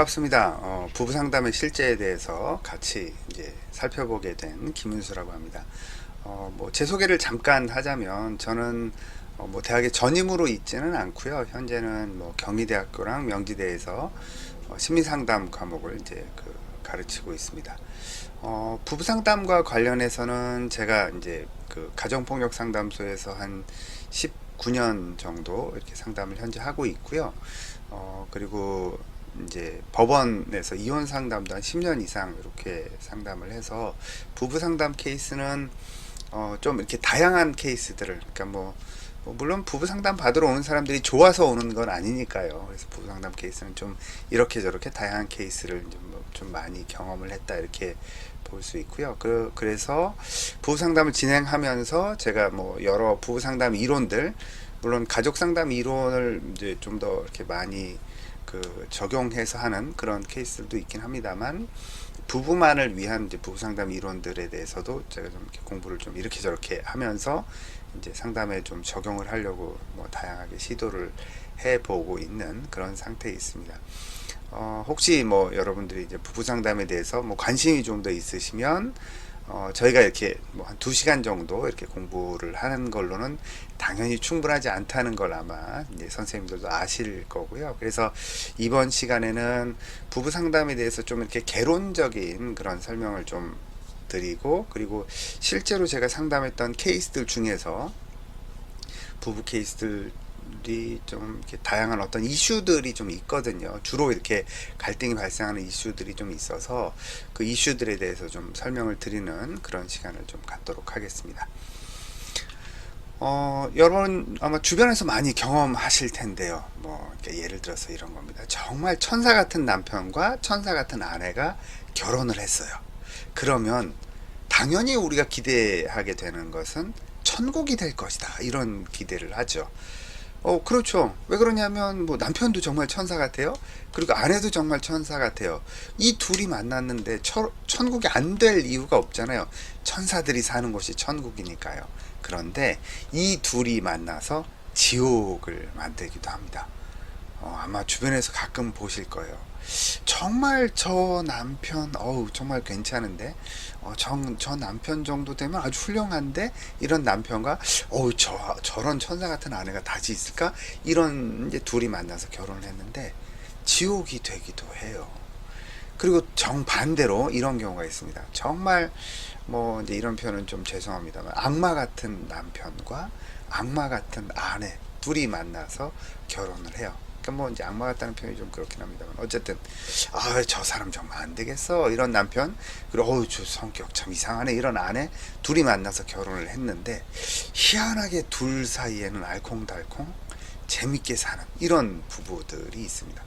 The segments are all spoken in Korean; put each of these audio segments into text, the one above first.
반갑습니다. 부부 상담의 실제에 대해서 같이 이제 살펴보게 된 김윤수라고 합니다. 제 소개를 잠깐 하자면 저는 대학에 전임으로 있지는 않고요. 현재는 경희대학교랑 명지대에서 심리 상담 과목을 이제 가르치고 있습니다. 부부 상담과 관련해서는 제가 이제 가정폭력 상담소에서 한 19년 정도 이렇게 상담을 현재 하고 있고요. 그리고 이제 법원에서 이혼 상담도 한 10년 이상 이렇게 상담을 해서 부부 상담 케이스는 좀 이렇게 다양한 케이스들을, 그러니까 물론 부부 상담 받으러 오는 사람들이 좋아서 오는 건 아니니까요. 그래서 부부 상담 케이스는 좀 이렇게 저렇게 다양한 케이스를 좀 많이 경험을 했다, 이렇게 볼 수 있고요. 그래서 부부 상담을 진행하면서 제가 여러 부부 상담 이론들, 물론 가족 상담 이론을 이제 좀 더 이렇게 많이 적용해서 하는 그런 케이스들도 있긴 합니다만, 부부만을 위한 이제 부부 상담 이론들에 대해서도 제가 좀 이렇게 공부를 좀 이렇게 저렇게 하면서 이제 상담에 좀 적용을 하려고 다양하게 시도를 해보고 있는 그런 상태에 있습니다. 혹시 여러분들이 이제 부부 상담에 대해서 관심이 좀 더 있으시면 저희가 이렇게 한 2시간 정도 이렇게 공부를 하는 걸로는 당연히 충분하지 않다는 걸 아마 이제 선생님들도 아실 거고요. 그래서 이번 시간에는 부부 상담에 대해서 좀 이렇게 개론적인 그런 설명을 좀 드리고, 그리고 실제로 제가 상담했던 케이스들 중에서 부부 케이스들이 좀 이렇게 다양한 어떤 이슈들이 좀 있거든요. 주로 이렇게 갈등이 발생하는 이슈들이 좀 있어서 그 이슈들에 대해서 좀 설명을 드리는 그런 시간을 좀 갖도록 하겠습니다. 여러분 아마 주변에서 많이 경험하실 텐데요. 이렇게 예를 들어서 이런 겁니다. 정말 천사 같은 남편과 천사 같은 아내가 결혼을 했어요. 그러면 당연히 우리가 기대하게 되는 것은 천국이 될 것이다, 이런 기대를 하죠. 그렇죠. 왜 그러냐면 남편도 정말 천사 같아요. 그리고 아내도 정말 천사 같아요. 이 둘이 만났는데 천국이 안 될 이유가 없잖아요. 천사들이 사는 곳이 천국이니까요. 그런데 이 둘이 만나서 지옥을 만들기도 합니다. 아마 주변에서 가끔 보실 거예요. 정말 저 남편 정말 괜찮은데, 저 남편 정도 되면 아주 훌륭한데, 이런 남편과 저런 천사 같은 아내가 다시 있을까, 이런 이제 둘이 만나서 결혼을 했는데 지옥이 되기도 해요. 그리고 정반대로 이런 경우가 있습니다. 정말 이제 이런 표현은 좀 죄송합니다만, 악마 같은 남편과 악마 같은 아내 둘이 만나서 결혼을 해요. 그러니까 이제 악마 같다는 표현이 좀 그렇긴 합니다만, 어쨌든 저 사람 정말 안 되겠어, 이런 남편, 그리고 저 성격 참 이상하네, 이런 아내 둘이 만나서 결혼을 했는데, 희한하게 둘 사이에는 알콩달콩 재밌게 사는 이런 부부들이 있습니다.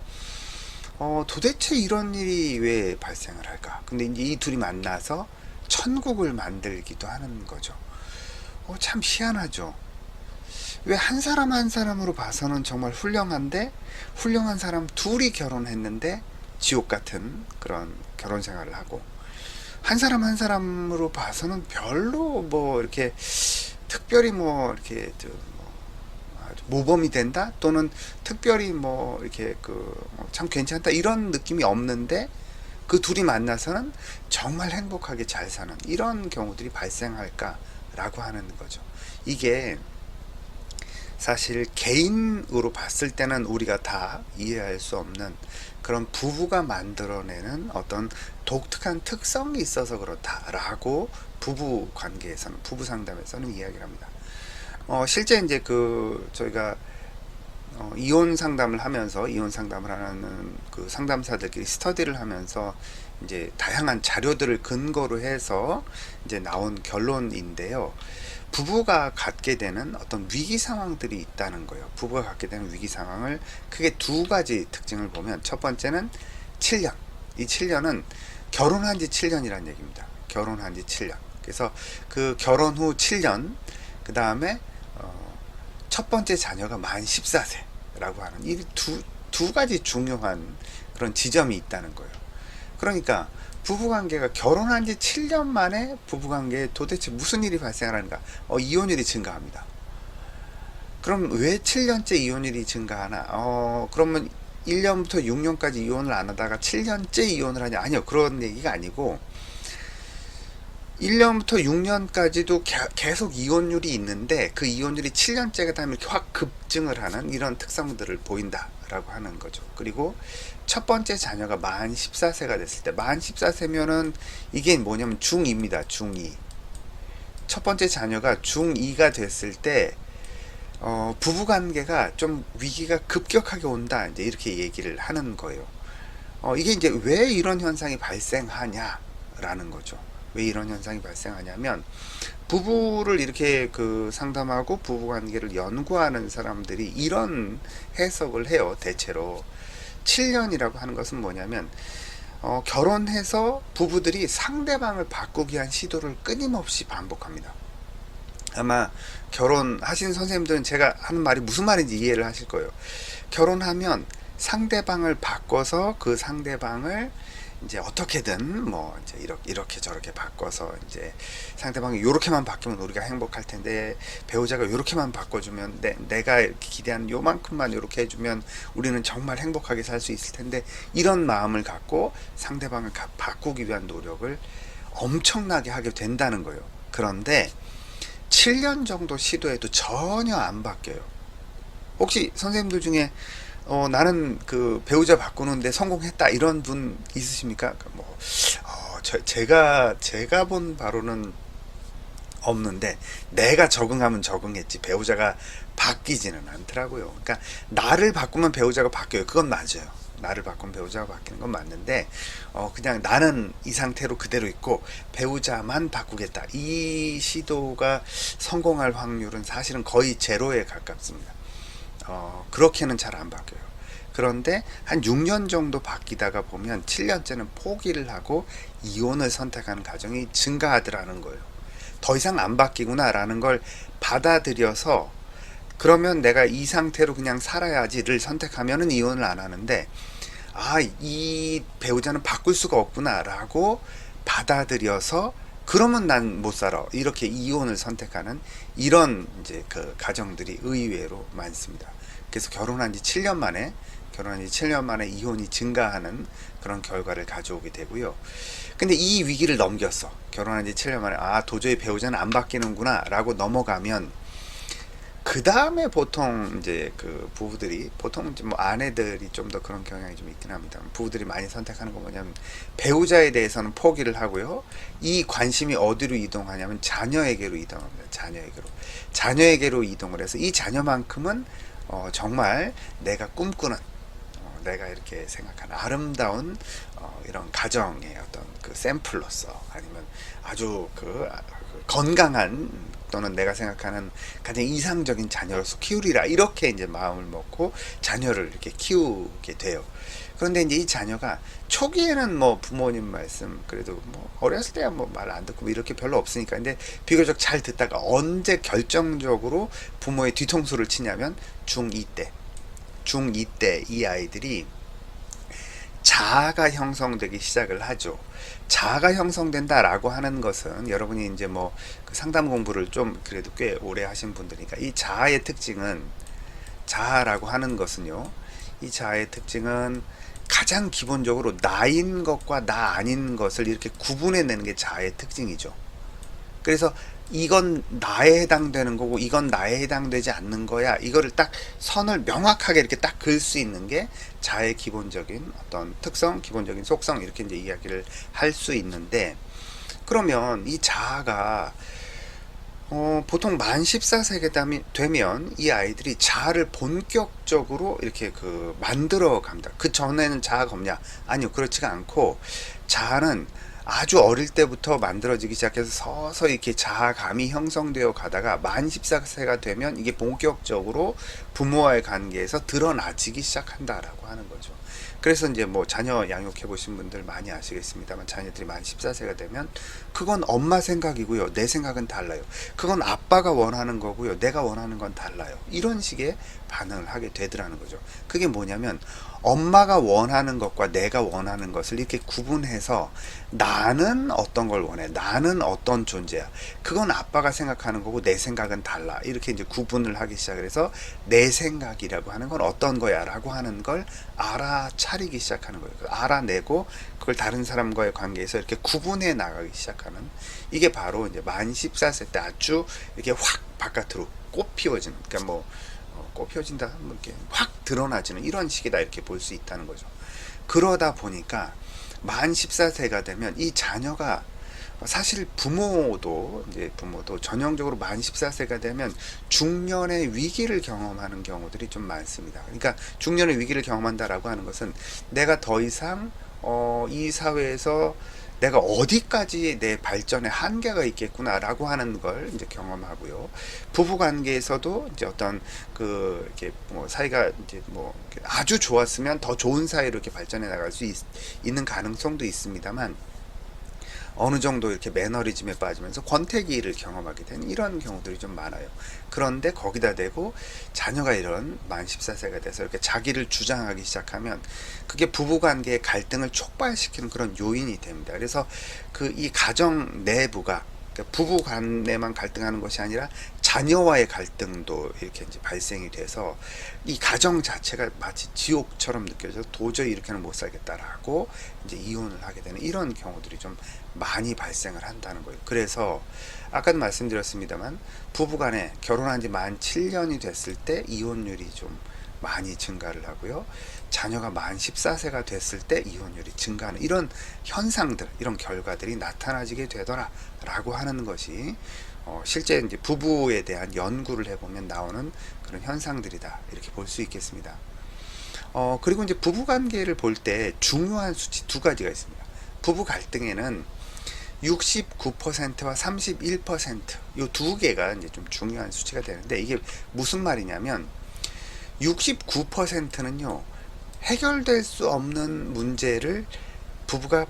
도대체 이런 일이 왜 발생을 할까? 근데 이제 이 둘이 만나서 천국을 만들기도 하는 거죠. 참 희한하죠. 왜 한 사람 한 사람으로 봐서는 정말 훌륭한데, 훌륭한 사람 둘이 결혼했는데 지옥 같은 그런 결혼 생활을 하고, 한 사람 한 사람으로 봐서는 별로 이렇게 특별히 이렇게 모범이 된다, 또는 특별히 이렇게 참 괜찮다, 이런 느낌이 없는데 그 둘이 만나서는 정말 행복하게 잘 사는 이런 경우들이 발생할까라고 하는 거죠. 이게 사실 개인으로 봤을 때는 우리가 다 이해할 수 없는 그런 부부가 만들어내는 어떤 독특한 특성이 있어서 그렇다라고 부부 관계에서는, 부부 상담에서는 이야기를 합니다. 실제 이제 저희가 이혼 상담을 하면서, 이혼 상담을 하는 그 상담사들끼리 스터디를 하면서 이제 다양한 자료들을 근거로 해서 이제 나온 결론인데요. 부부가 갖게 되는 어떤 위기 상황들이 있다는 거예요. 부부가 갖게 되는 위기 상황을 크게 2가지 특징을 보면, 첫 번째는 7년. 이 7년은 결혼한 지 7년이라는 얘기입니다. 결혼한 지 7년. 그래서 그 결혼 후 7년, 그 다음에 첫 번째 자녀가 만 14세라고 하는 이 두 가지 중요한 그런 지점이 있다는 거예요. 그러니까 부부관계가 결혼한 지 7년 만에 부부관계에 도대체 무슨 일이 발생하는가? 이혼율이 증가합니다. 그럼 왜 7년째 이혼율이 증가하나? 그러면 1년부터 6년까지 이혼을 안 하다가 7년째 이혼을 하냐? 아니요. 그런 얘기가 아니고 1년부터 6년까지도 계속 이혼율이 있는데 그 이혼율이 7년째가 되면 이렇게 확 급증을 하는 이런 특성들을 보인다라고 하는 거죠. 그리고 첫 번째 자녀가 만 14세가 됐을 때, 만 14세면은 이게 뭐냐면 중2입니다. 중2. 첫 번째 자녀가 중2가 됐을 때 부부 관계가 좀 위기가 급격하게 온다. 이제 이렇게 얘기를 하는 거예요. 이게 이제 왜 이런 현상이 발생하냐라는 거죠. 왜 이런 현상이 발생하냐면 부부를 이렇게 그 상담하고 부부 관계를 연구하는 사람들이 이런 해석을 해요. 대체로 7년이라고 하는 것은 뭐냐면 결혼해서 부부들이 상대방을 바꾸기 위한 시도를 끊임없이 반복합니다. 아마 결혼하신 선생님들은 제가 하는 말이 무슨 말인지 이해를 하실 거예요. 결혼하면 상대방을 바꿔서 그 상대방을 이제 어떻게든 뭐 이제 이렇게 저렇게 바꿔서 이제 상대방이 요렇게만 바뀌면 우리가 행복할 텐데, 배우자가 요렇게만 바꿔주면 내가 이렇게 기대하는 요만큼만 요렇게 해주면 우리는 정말 행복하게 살 수 있을 텐데, 이런 마음을 갖고 상대방을 바꾸기 위한 노력을 엄청나게 하게 된다는 거예요. 그런데 7년 정도 시도해도 전혀 안 바뀌어요. 혹시 선생님들 중에 나는 그 배우자 바꾸는데 성공했다 이런 분 있으십니까? 뭐 제가 본 바로는 없는데, 내가 적응하면 적응했지 배우자가 바뀌지는 않더라고요. 그러니까 나를 바꾸면 배우자가 바뀌어요. 그건 맞아요. 나를 바꾸면 배우자가 바뀌는 건 맞는데 그냥 나는 이 상태로 그대로 있고 배우자만 바꾸겠다, 이 시도가 성공할 확률은 사실은 거의 제로에 가깝습니다. 그렇게는 잘 안 바뀌어요. 그런데 한 6년 정도 바뀌다가 보면 7년째는 포기를 하고 이혼을 선택하는 가정이 증가하더라는 거예요. 더 이상 안 바뀌구나 라는 걸 받아들여서, 그러면 내가 이 상태로 그냥 살아야지를 선택하면은 이혼을 안 하는데, 이 배우자는 바꿀 수가 없구나 라고 받아들여서 그러면 난 못 살아, 이렇게 이혼을 선택하는 이런 이제 그 가정들이 의외로 많습니다. 그래서 결혼한 지 7년 만에 이혼이 증가하는 그런 결과를 가져오게 되고요. 근데 이 위기를 넘겼어. 결혼한 지 7년 만에 도저히 배우자는 안 바뀌는구나 라고 넘어가면, 그 다음에 보통 이제 그 부부들이, 보통 이제 뭐 아내들이 좀 더 그런 경향이 좀 있긴 합니다. 부부들이 많이 선택하는 건 뭐냐면 배우자에 대해서는 포기를 하고요. 이 관심이 어디로 이동하냐면 자녀에게로 이동합니다. 자녀에게로 이동을 해서 이 자녀만큼은 정말 내가 꿈꾸는, 내가 이렇게 생각하는 아름다운 이런 가정의 어떤 그 샘플로서, 아니면 아주 그 건강한, 또는 내가 생각하는 가장 이상적인 자녀로서 키우리라, 이렇게 이제 마음을 먹고 자녀를 이렇게 키우게 돼요. 그런데 이제 이 자녀가 초기에는 뭐 부모님 말씀 그래도 뭐 어렸을 때야 뭐 말 안 듣고 이렇게 별로 없으니까, 근데 비교적 잘 듣다가 언제 결정적으로 부모의 뒤통수를 치냐면 중2 때 이 아이들이 자아가 형성되기 시작을 하죠. 자아가 형성된다라고 하는 것은, 여러분이 이제 뭐 그 상담 공부를 좀 그래도 꽤 오래 하신 분들이니까, 이 자아의 특징은, 자아라고 하는 것은요, 이 자아의 특징은 가장 기본적으로 나인 것과 나 아닌 것을 이렇게 구분해내는 게 자아의 특징이죠. 그래서 이건 나에 해당되는 거고 이건 나에 해당되지 않는 거야, 이거를 딱 선을 명확하게 이렇게 딱 그을 수 있는 게 자아의 기본적인 어떤 특성, 기본적인 속성, 이렇게 이제 이야기를 할 수 있는데, 그러면 이 자아가 보통 만 14세가 되면 이 아이들이 자아를 본격적으로 이렇게 그 만들어 갑니다. 그 전에는 자아가 없냐? 아니요, 그렇지가 않고, 자아는 아주 어릴 때부터 만들어지기 시작해서 서서히 이렇게 자아감이 형성되어 가다가 만 14세가 되면 이게 본격적으로 부모와의 관계에서 드러나지기 시작한다라고 하는 거죠. 그래서 이제 뭐 자녀 양육해 보신 분들 많이 아시겠습니다만, 자녀들이 만 14세가 되면 그건 엄마 생각이고요, 내 생각은 달라요. 그건 아빠가 원하는 거고요, 내가 원하는 건 달라요. 이런 식의 반응을 하게 되더라는 거죠. 그게 뭐냐면, 엄마가 원하는 것과 내가 원하는 것을 이렇게 구분해서, 나는 어떤 걸 원해, 나는 어떤 존재야, 그건 아빠가 생각하는 거고 내 생각은 달라, 이렇게 이제 구분을 하기 시작을 해서, 내 생각이라고 하는 건 어떤 거야 라고 하는 걸 알아차리기 시작하는 거예요. 알아내고 그걸 다른 사람과의 관계에서 이렇게 구분해 나가기 시작하는, 이게 바로 이제 만 14세 때 아주 이렇게 확 바깥으로 꽃 피워지는, 그러니까 뭐 꽃 피워진다, 뭐 이렇게 확 드러나지는 이런 식이다, 이렇게 볼 수 있다는 거죠. 그러다 보니까 만 14세가 되면 이 자녀가, 사실 부모도 전형적으로 만 14세가 되면 중년의 위기를 경험하는 경우들이 좀 많습니다. 그러니까 중년의 위기를 경험한다라고 하는 것은, 내가 더 이상 이 사회에서 내가 어디까지 내 발전의 한계가 있겠구나라고 하는 걸 이제 경험하고요. 부부 관계에서도 이제 어떤 이렇게 뭐 사이가 이제 뭐 아주 좋았으면 더 좋은 사이로 이렇게 발전해 나갈 수 있는 가능성도 있습니다만, 어느 정도 이렇게 매너리즘에 빠지면서 권태기를 경험하게 되는 이런 경우들이 좀 많아요. 그런데 거기다 대고 자녀가 이런 만 14세가 돼서 이렇게 자기를 주장하기 시작하면, 그게 부부관계의 갈등을 촉발시키는 그런 요인이 됩니다. 그래서 이 가정 내부가, 그러니까 부부 간에만 갈등하는 것이 아니라 자녀와의 갈등도 이렇게 이제 발생이 돼서, 이 가정 자체가 마치 지옥처럼 느껴져서 도저히 이렇게는 못 살겠다라고 이제 이혼을 하게 되는 이런 경우들이 좀 많이 발생을 한다는 거예요. 그래서 아까도 말씀드렸습니다만, 부부간에 결혼한 지 만 7년이 됐을 때 이혼율이 좀 많이 증가를 하고요, 자녀가 만 14세가 됐을 때 이혼율이 증가하는 이런 현상들, 이런 결과들이 나타나지게 되더라 라고 하는 것이 실제 이제 부부에 대한 연구를 해보면 나오는 그런 현상들이다, 이렇게 볼 수 있겠습니다. 그리고 이제 부부 관계를 볼 때 중요한 수치 두 가지가 있습니다. 부부 갈등에는 69%와 31%, 이 두 개가 이제 좀 중요한 수치가 되는데, 이게 무슨 말이냐면, 69%는요, 해결될 수 없는 문제를 부부가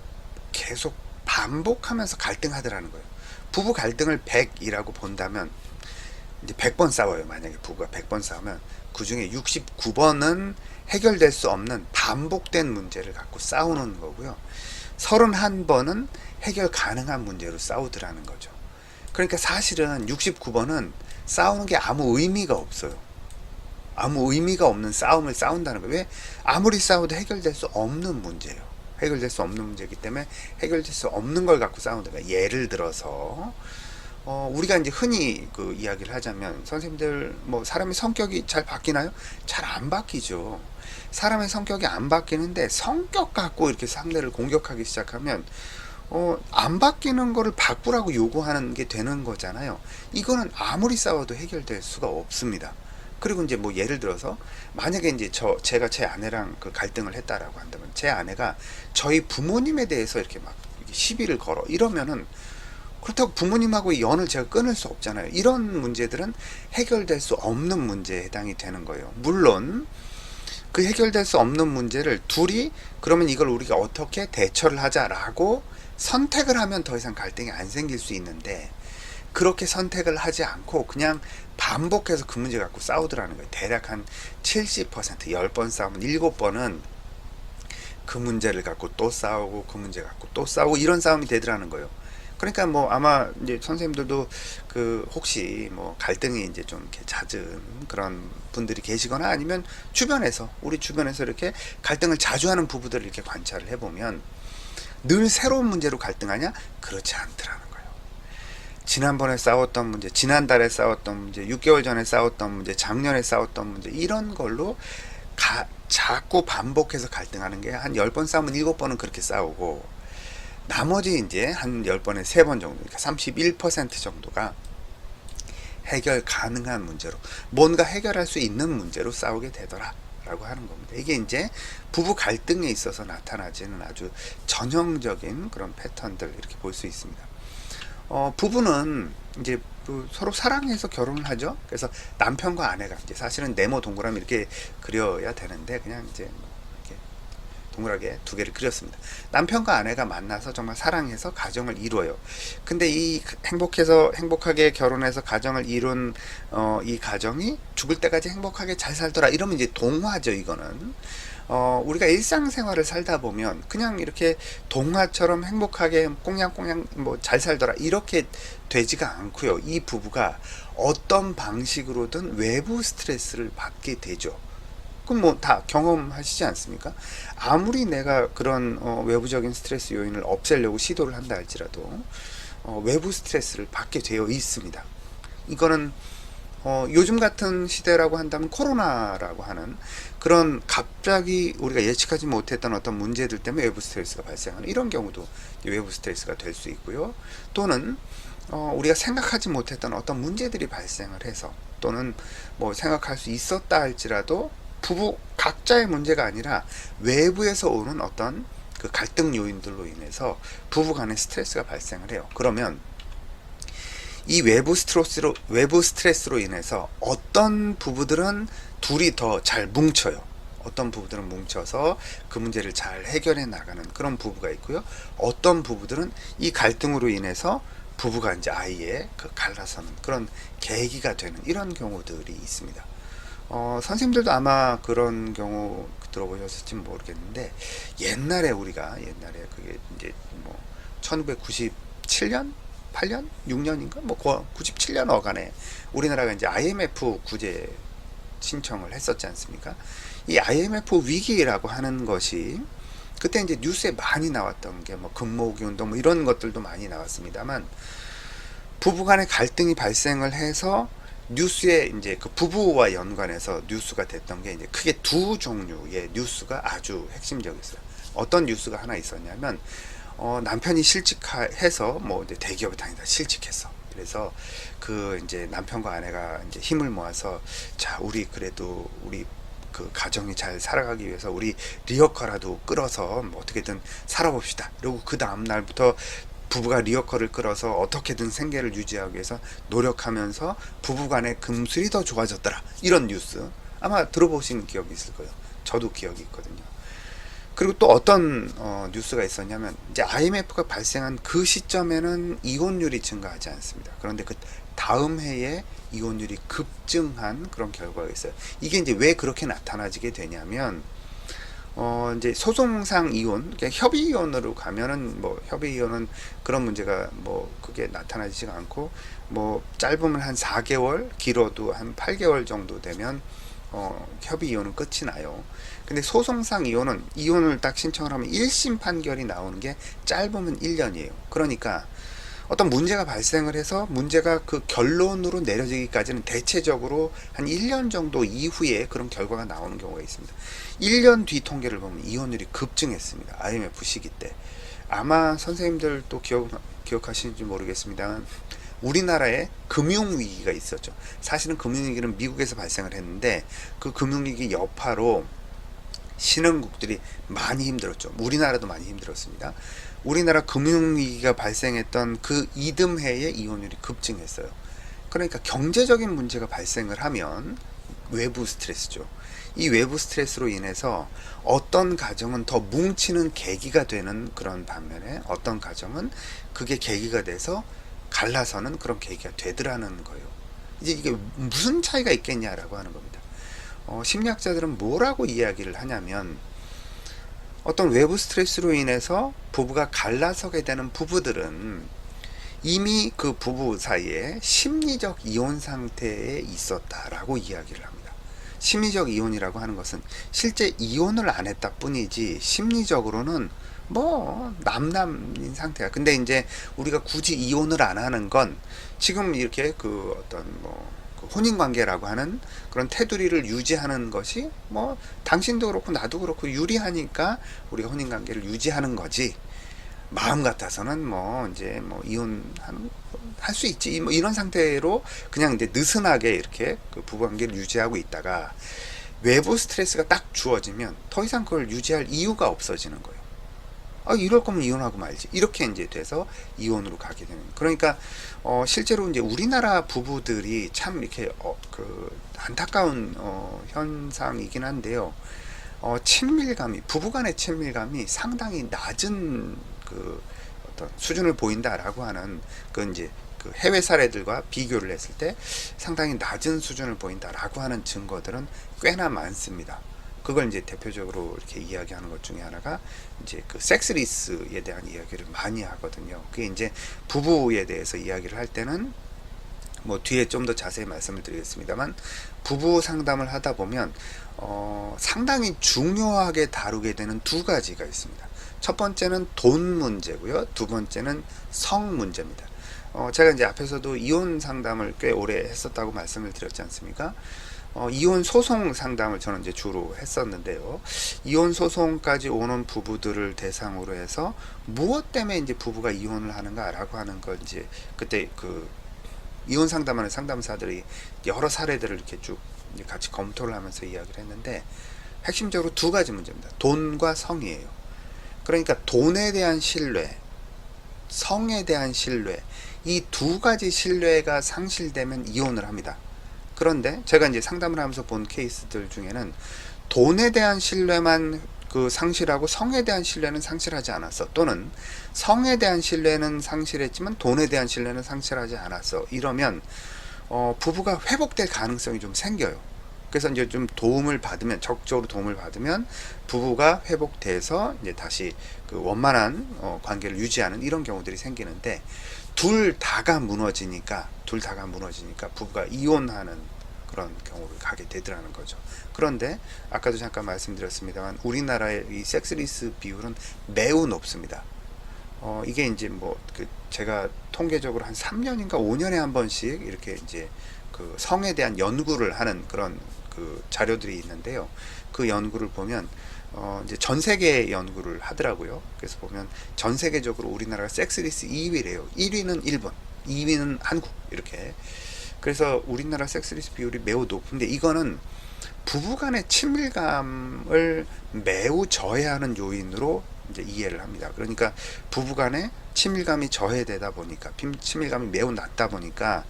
계속 반복하면서 갈등하더라는 거예요. 부부 갈등을 100이라고 본다면, 이제 100번 싸워요. 만약에 부부가 100번 싸우면 그 중에 69번은 해결될 수 없는 반복된 문제를 갖고 싸우는 거고요, 31번은 해결 가능한 문제로 싸우더라는 거죠. 그러니까 사실은 69번은 싸우는 게 아무 의미가 없어요. 아무 의미가 없는 싸움을 싸운다는 거예요. 왜? 아무리 싸워도 해결될 수 없는 문제예요. 해결될 수 없는 문제이기 때문에 해결될 수 없는 걸 갖고 싸운다. 예를 들어서 우리가 이제 흔히 그 이야기를 하자면, 선생님들 뭐 사람의 성격이 잘 바뀌나요? 잘 안 바뀌죠. 사람의 성격이 안 바뀌는데 성격 갖고 이렇게 상대를 공격하기 시작하면 안 바뀌는 거를 바꾸라고 요구하는 게 되는 거잖아요. 이거는 아무리 싸워도 해결될 수가 없습니다. 그리고 이제 뭐 예를 들어서, 만약에 이제 제가 제 아내랑 그 갈등을 했다라고 한다면, 제 아내가 저희 부모님에 대해서 이렇게 막 시비를 걸어 이러면은, 그렇다고 부모님하고의 연을 제가 끊을 수 없잖아요. 이런 문제들은 해결될 수 없는 문제에 해당이 되는 거예요. 물론 그 해결될 수 없는 문제를 둘이, 그러면 이걸 우리가 어떻게 대처를 하자라고 선택을 하면 더 이상 갈등이 안 생길 수 있는데, 그렇게 선택을 하지 않고 그냥 반복해서 그 문제 갖고 싸우더라는 거예요. 대략 한 70%, 10번 싸우면 7번은 그 문제를 갖고 또 싸우고, 그 문제 갖고 또 싸우고, 이런 싸움이 되더라는 거예요. 그러니까 뭐 아마 이제 선생님들도 혹시 뭐 갈등이 이제 좀 이렇게 잦은 그런 분들이 계시거나, 아니면 우리 주변에서 이렇게 갈등을 자주 하는 부부들을 이렇게 관찰을 해보면, 늘 새로운 문제로 갈등하냐? 그렇지 않더라는 거예요. 지난번에 싸웠던 문제, 지난달에 싸웠던 문제, 6개월 전에 싸웠던 문제, 작년에 싸웠던 문제, 이런 걸로 자꾸 반복해서 갈등하는 게, 한 10번 싸우면 7번은 그렇게 싸우고, 나머지 이제 한 10번에 3번 정도, 그러니까 31% 정도가 해결 가능한 문제로, 뭔가 해결할 수 있는 문제로 싸우게 되더라 라고 하는 겁니다. 이게 이제 부부 갈등에 있어서 나타나지는 아주 전형적인 그런 패턴들, 이렇게 볼 수 있습니다. 부부는 이제 서로 사랑해서 결혼을 하죠. 그래서 남편과 아내가 이제 사실은 네모 동그라미 이렇게 그려야 되는데, 그냥 이제 이렇게 동그랗게 두 개를 그렸습니다. 남편과 아내가 만나서 정말 사랑해서 가정을 이루어요. 근데 이 행복하게 결혼해서 가정을 이룬 이 가정이 죽을 때까지 행복하게 잘 살더라, 이러면 이제 동화죠. 이거는 우리가 일상생활을 살다 보면 그냥 이렇게 동화처럼 행복하게 꽁냥꽁냥 뭐 잘 살더라 이렇게 되지가 않고요. 이 부부가 어떤 방식으로든 외부 스트레스를 받게 되죠. 그럼 뭐 다 경험하시지 않습니까? 아무리 내가 그런 외부적인 스트레스 요인을 없애려고 시도를 한다 할지라도 외부 스트레스를 받게 되어 있습니다. 이거는 요즘 같은 시대라고 한다면 코로나라고 하는 그런 갑자기 우리가 예측하지 못했던 어떤 문제들 때문에 외부 스트레스가 발생하는 이런 경우도 외부 스트레스가 될 수 있고요. 또는 우리가 생각하지 못했던 어떤 문제들이 발생을 해서, 또는 뭐 생각할 수 있었다 할지라도 부부 각자의 문제가 아니라 외부에서 오는 어떤 그 갈등 요인들로 인해서 부부 간의 스트레스가 발생을 해요. 그러면 이 외부 스트레스로 인해서 어떤 부부들은 둘이 더 잘 뭉쳐요. 어떤 부부들은 뭉쳐서 그 문제를 잘 해결해 나가는 그런 부부가 있고요. 어떤 부부들은 이 갈등으로 인해서 부부가 이제 아예 그 갈라서는 그런 계기가 되는 이런 경우들이 있습니다. 선생님들도 아마 그런 경우 들어보셨을지 모르겠는데, 옛날에 그게 이제 뭐 1997년 8년? 6년인가? 뭐 97년 어간에 우리나라가 이제 IMF 구제 신청을 했었지 않습니까? 이 IMF 위기라고 하는 것이 그때 이제 뉴스에 많이 나왔던 게 뭐 금모으기 운동 뭐 이런 것들도 많이 나왔습니다만, 부부간의 갈등이 발생을 해서 뉴스에 이제 그 부부와 연관해서 뉴스가 됐던 게 이제 크게 두 종류의 뉴스가 아주 핵심적이었어요. 어떤 뉴스가 하나 있었냐면 남편이 실직해서 뭐 이제 대기업에 다니다 실직했어. 그래서 그 이제 남편과 아내가 이제 힘을 모아서, 자, 우리 그래도 우리 그 가정이 잘 살아가기 위해서 우리 리어커라도 끌어서 뭐 어떻게든 살아봅시다. 그리고 그 다음 날부터 부부가 리어커를 끌어서 어떻게든 생계를 유지하기 위해서 노력하면서 부부간의 금술이 더 좋아졌더라. 이런 뉴스 아마 들어보신 기억이 있을 거예요. 저도 기억이 있거든요. 그리고 또 어떤 뉴스가 있었냐면, 이제 IMF가 발생한 그 시점에는 이혼율이 증가하지 않습니다. 그런데 그 다음 해에 이혼율이 급증한 그런 결과가 있어요. 이게 이제 왜 그렇게 나타나지게 되냐면, 이제 소송상 이혼, 그러니까 협의 이혼으로 가면은 뭐 협의 이혼은 그런 문제가 뭐 그게 나타나지가 않고, 뭐 짧으면 한 4개월, 길어도 한 8개월 정도 되면 협의 이혼은 끝이 나요. 근데 소송상 이혼을 딱 신청을 하면 1심 판결이 나오는 게 짧으면 1년이에요. 그러니까 어떤 문제가 발생을 해서 문제가 그 결론으로 내려지기까지는 대체적으로 한 1년 정도 이후에 그런 결과가 나오는 경우가 있습니다. 1년 뒤 통계를 보면 이혼율이 급증했습니다. IMF 시기 때. 아마 선생님들 또 기억하시는지 모르겠습니다만, 우리나라에 금융위기가 있었죠. 사실은 금융위기는 미국에서 발생을 했는데, 그 금융위기 여파로 신흥국들이 많이 힘들었죠. 우리나라도 많이 힘들었습니다. 우리나라 금융위기가 발생했던 그 이듬해에 이혼율이 급증했어요. 그러니까 경제적인 문제가 발생을 하면 외부 스트레스죠. 이 외부 스트레스로 인해서 어떤 가정은 더 뭉치는 계기가 되는 그런 반면에, 어떤 가정은 그게 계기가 돼서 갈라서는 그런 계기가 되더라는 거예요. 이제 이게 무슨 차이가 있겠냐라고 하는 겁니다. 심리학자들은 뭐라고 이야기를 하냐면, 어떤 외부 스트레스로 인해서 부부가 갈라서게 되는 부부들은 이미 그 부부 사이에 심리적 이혼 상태에 있었다라고 이야기를 합니다. 심리적 이혼이라고 하는 것은 실제 이혼을 안 했다 뿐이지 심리적으로는 뭐 남남인 상태야. 근데 이제 우리가 굳이 이혼을 안 하는 건 지금 이렇게 그 어떤 뭐 혼인 관계라고 하는 그런 테두리를 유지하는 것이 뭐 당신도 그렇고 나도 그렇고 유리하니까 우리가 혼인 관계를 유지하는 거지, 마음 같아서는 뭐 이제 뭐 이혼하는 할 수 있지 뭐 이런 상태로 그냥 이제 느슨하게 이렇게 그 부부 관계를 유지하고 있다가 외부 스트레스가 딱 주어지면 더 이상 그걸 유지할 이유가 없어지는 거예요. 이럴 거면 이혼하고 말지, 이렇게 이제 돼서 이혼으로 가게 되는. 그러니까 실제로 이제 우리나라 부부들이 참 이렇게 그 안타까운 현상이긴 한데요. 친밀감이, 부부간의 친밀감이 상당히 낮은 그 어떤 수준을 보인다라고 하는 그 이제 그 해외 사례들과 비교를 했을 때 상당히 낮은 수준을 보인다라고 하는 증거들은 꽤나 많습니다. 그걸 이제 대표적으로 이렇게 이야기하는 것 중에 하나가 이제 그 섹스리스에 대한 이야기를 많이 하거든요. 그게 이제 부부에 대해서 이야기를 할 때는 뭐 뒤에 좀 더 자세히 말씀을 드리겠습니다만, 부부 상담을 하다 보면 상당히 중요하게 다루게 되는 두 가지가 있습니다. 첫 번째는 돈 문제고요. 두 번째는 성 문제입니다. 제가 이제 앞에서도 이혼 상담을 꽤 오래 했었다고 말씀을 드렸지 않습니까? 이혼 소송 상담을 저는 이제 주로 했었는데요. 이혼 소송까지 오는 부부들을 대상으로 해서 무엇 때문에 이제 부부가 이혼을 하는가라고 하는 걸 이제 그때 그 이혼 상담하는 상담사들이 여러 사례들을 이렇게 쭉 같이 검토를 하면서 이야기를 했는데, 핵심적으로 두 가지 문제입니다. 돈과 성이에요. 그러니까 돈에 대한 신뢰, 성에 대한 신뢰, 이 두 가지 신뢰가 상실되면 이혼을 합니다. 그런데 제가 이제 상담을 하면서 본 케이스들 중에는 돈에 대한 신뢰만 그 상실하고 성에 대한 신뢰는 상실하지 않았어, 또는 성에 대한 신뢰는 상실했지만 돈에 대한 신뢰는 상실하지 않았어, 이러면 부부가 회복될 가능성이 좀 생겨요. 그래서 이제 좀 도움을 받으면, 적극적으로 도움을 받으면 부부가 회복돼서 이제 다시 그 원만한 관계를 유지하는 이런 경우들이 생기는데, 둘 다가 무너지니까 부부가 이혼하는 그런 경우를 가게 되더라는 거죠. 그런데 아까도 잠깐 말씀드렸습니다만, 우리나라의 이 섹스리스 비율은 매우 높습니다. 이게 이제 뭐 그 제가 통계적으로 한 3년인가 5년에 한 번씩 이렇게 이제 그 성에 대한 연구를 하는 그런 그 자료들이 있는데요. 그 연구를 보면 이제 전 세계 연구를 하더라고요. 그래서 보면 전 세계적으로 우리나라가 섹스리스 2위래요. 1위는 일본, 2위는 한국, 이렇게. 그래서 우리나라 섹스리스 비율이 매우 높은데, 이거는 부부간의 친밀감을 매우 저해하는 요인으로 이제 이해를 합니다. 그러니까 부부간의 친밀감이 저해되다 보니까, 친밀감이 매우 낮다 보니까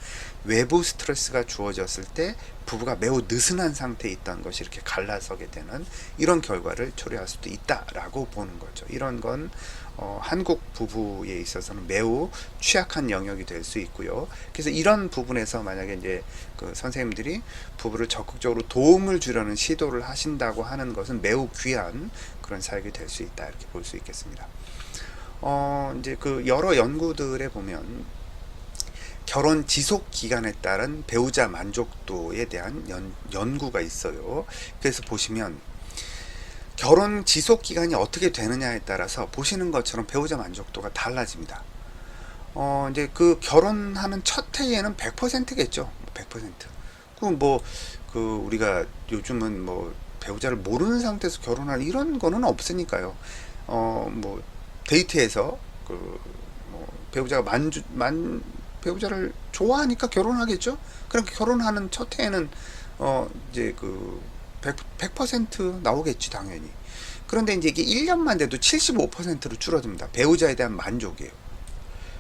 외부 스트레스가 주어졌을 때 부부가 매우 느슨한 상태에 있던 것이 이렇게 갈라서게 되는 이런 결과를 초래할 수도 있다라고 보는 거죠. 이런 건 한국 부부에 있어서는 매우 취약한 영역이 될 수 있고요. 그래서 이런 부분에서 만약에 이제 그 선생님들이 부부를 적극적으로 도움을 주려는 시도를 하신다고 하는 것은 매우 귀한 그런 사역이 될 수 있다, 이렇게 볼 수 있겠습니다. 이제 그 여러 연구들에 보면 결혼 지속 기간에 따른 배우자 만족도에 대한 연구가 있어요. 그래서 보시면 결혼 지속 기간이 어떻게 되느냐에 따라서 보시는 것처럼 배우자 만족도가 달라집니다. 이제 그 결혼하는 첫 해에는 100%겠죠. 100%. 그 우리가 요즘은 뭐 배우자를 모르는 상태에서 결혼할 이런 거는 없으니까요. 뭐 데이트에서 뭐 배우자를 좋아하니까 결혼하겠죠. 그러니까 결혼하는 첫 해에는 이제 그 100% 나오겠지, 당연히. 그런데 이제 이게 1년만 돼도 75%로 줄어듭니다. 배우자에 대한 만족이에요.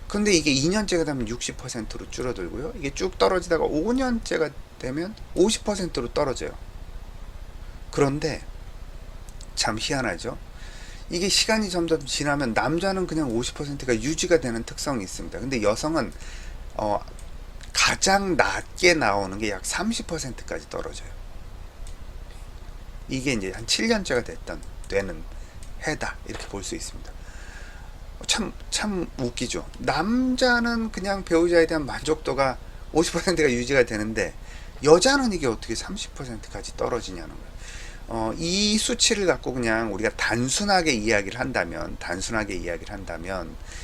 그런데 이게 2년째가 되면 60%로 줄어들고요. 이게 쭉 떨어지다가 5년째가 되면 50%로 떨어져요. 그런데 참 희한하죠. 이게 시간이 점점 지나면 남자는 그냥 50%가 유지가 되는 특성이 있습니다. 근데 여성은 가장 낮게 나오는 게 약 30%까지 떨어져요. 이게 이제 한 7년째가 되는 해다, 이렇게 볼 수 있습니다. 참 웃기죠. 남자는 그냥 배우자에 대한 만족도가 50%가 유지가 되는데, 여자는 이게 어떻게 30%까지 떨어지냐는 거예요. 이 수치를 갖고 그냥 우리가 단순하게 이야기를 한다면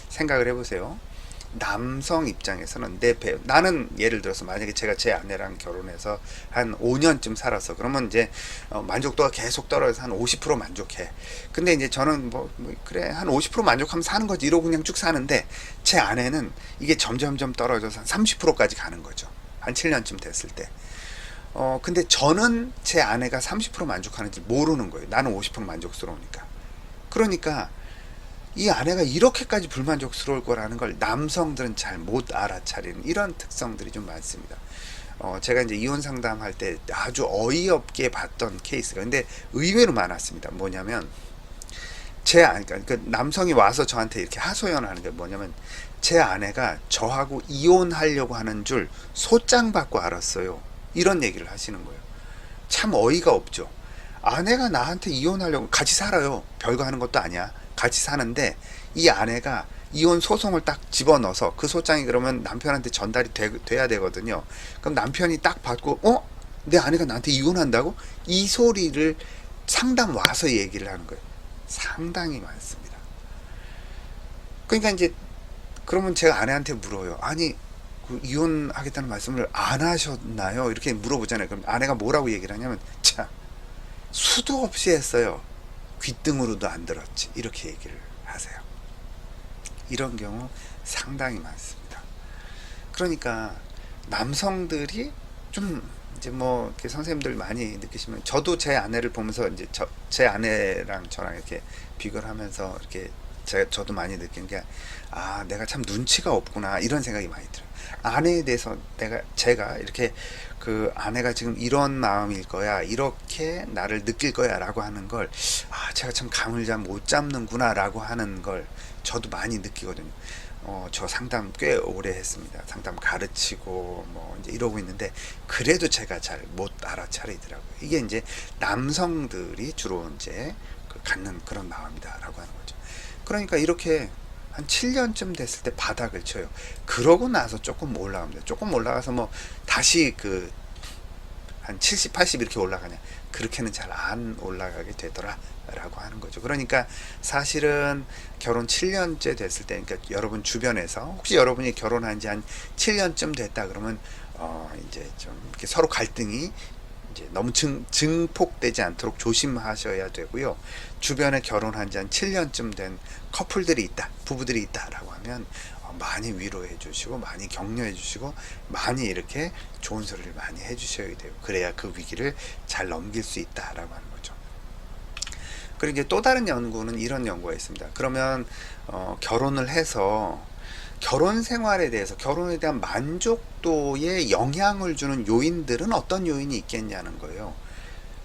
생각을 해보세요. 남성 입장에서는 나는 예를 들어서 만약에 제가 제 아내랑 결혼해서 한 5년쯤 살았어. 그러면 이제 만족도가 계속 떨어져서 한 50% 만족해. 근데 이제 저는 그래 한 50% 만족하면 사는 거지, 이러고 그냥 쭉 사는데, 제 아내는 이게 점점점 떨어져서 한 30%까지 가는 거죠. 한 7년쯤 됐을 때. 근데 저는 제 아내가 30% 만족하는지 모르는 거예요. 나는 50% 만족스러우니까. 그러니까 이 아내가 이렇게까지 불만족스러울 거라는 걸 남성들은 잘 못 알아차리는 이런 특성들이 좀 많습니다. 제가 이제 이혼 상담할 때 아주 어이없게 봤던 케이스가 근데 의외로 많았습니다. 뭐냐면 그러니까 그 남성이 와서 저한테 이렇게 하소연하는 게 뭐냐면 제 아내가 저하고 이혼하려고 하는 줄 소장 받고 알았어요. 이런 얘기를 하시는 거예요. 참 어이가 없죠. 아내가 나한테 이혼하려고 같이 살아요. 별거 하는 것도 아니야. 같이 사는데 이 아내가 이혼 소송을 딱 집어넣어서 그 소장이 그러면 남편한테 전달이 돼야 되거든요. 그럼 남편이 딱 받고 내 아내가 나한테 이혼한다고? 이 소리를 상담 와서 얘기를 하는 거예요. 상당히 많습니다. 그러니까 이제 그러면 제가 아내한테 물어요. 아니 그 이혼하겠다는 말씀을 안 하셨나요? 이렇게 물어보잖아요. 그럼 아내가 뭐라고 얘기를 하냐면 참 수도 없이 했어요. 귓등으로도 안 들었지. 이렇게 얘기를 하세요. 이런 경우 상당히 많습니다. 그러니까 남성들이 좀 이제 뭐 이렇게 선생님들 많이 느끼시면 저도 제 아내를 보면서 이제 제 아내랑 저랑 이렇게 비교를 하면서 이렇게 저도 많이 느낀 게 내가 참 눈치가 없구나 이런 생각이 많이 들어요. 아내에 대해서 제가 이렇게 그 아내가 지금 이런 마음일 거야 이렇게 나를 느낄 거야 라고 하는 걸 제가 참 감을 잘 못 잡는구나 라고 하는 걸 저도 많이 느끼거든요. 저 상담 꽤 오래 했습니다. 상담 가르치고 뭐 이제 이러고 있는데 그래도 제가 잘 못 알아차리더라고요. 이게 이제 남성들이 주로 이제 갖는 그런 마음이다라고 하는 거죠. 그러니까 이렇게 한 7년쯤 됐을 때 바닥을 쳐요. 그러고 나서 조금 올라갑니다. 조금 올라가서 뭐 다시 한 70, 80 이렇게 올라가냐? 그렇게는 잘 안 올라가게 되더라 라고 하는 거죠. 그러니까 사실은 결혼 7년째 됐을 때, 그러니까 여러분 주변에서 혹시 여러분이 결혼한 지 한 7년쯤 됐다 그러면 이제 좀 이렇게 서로 갈등이 이제 너무 증폭되지 않도록 조심하셔야 되고요. 주변에 결혼한 지 한 7년쯤 된 커플들이 있다, 부부들이 있다라고 하면 많이 위로해 주시고 많이 격려해 주시고 많이 이렇게 좋은 소리를 많이 해 주셔야 돼요. 그래야 그 위기를 잘 넘길 수 있다라고 하는 거죠. 그리고 이제 또 다른 연구는 이런 연구가 있습니다. 그러면 결혼을 해서 결혼 생활에 대해서 결혼에 대한 만족도에 영향을 주는 요인들은 어떤 요인이 있겠냐는 거예요.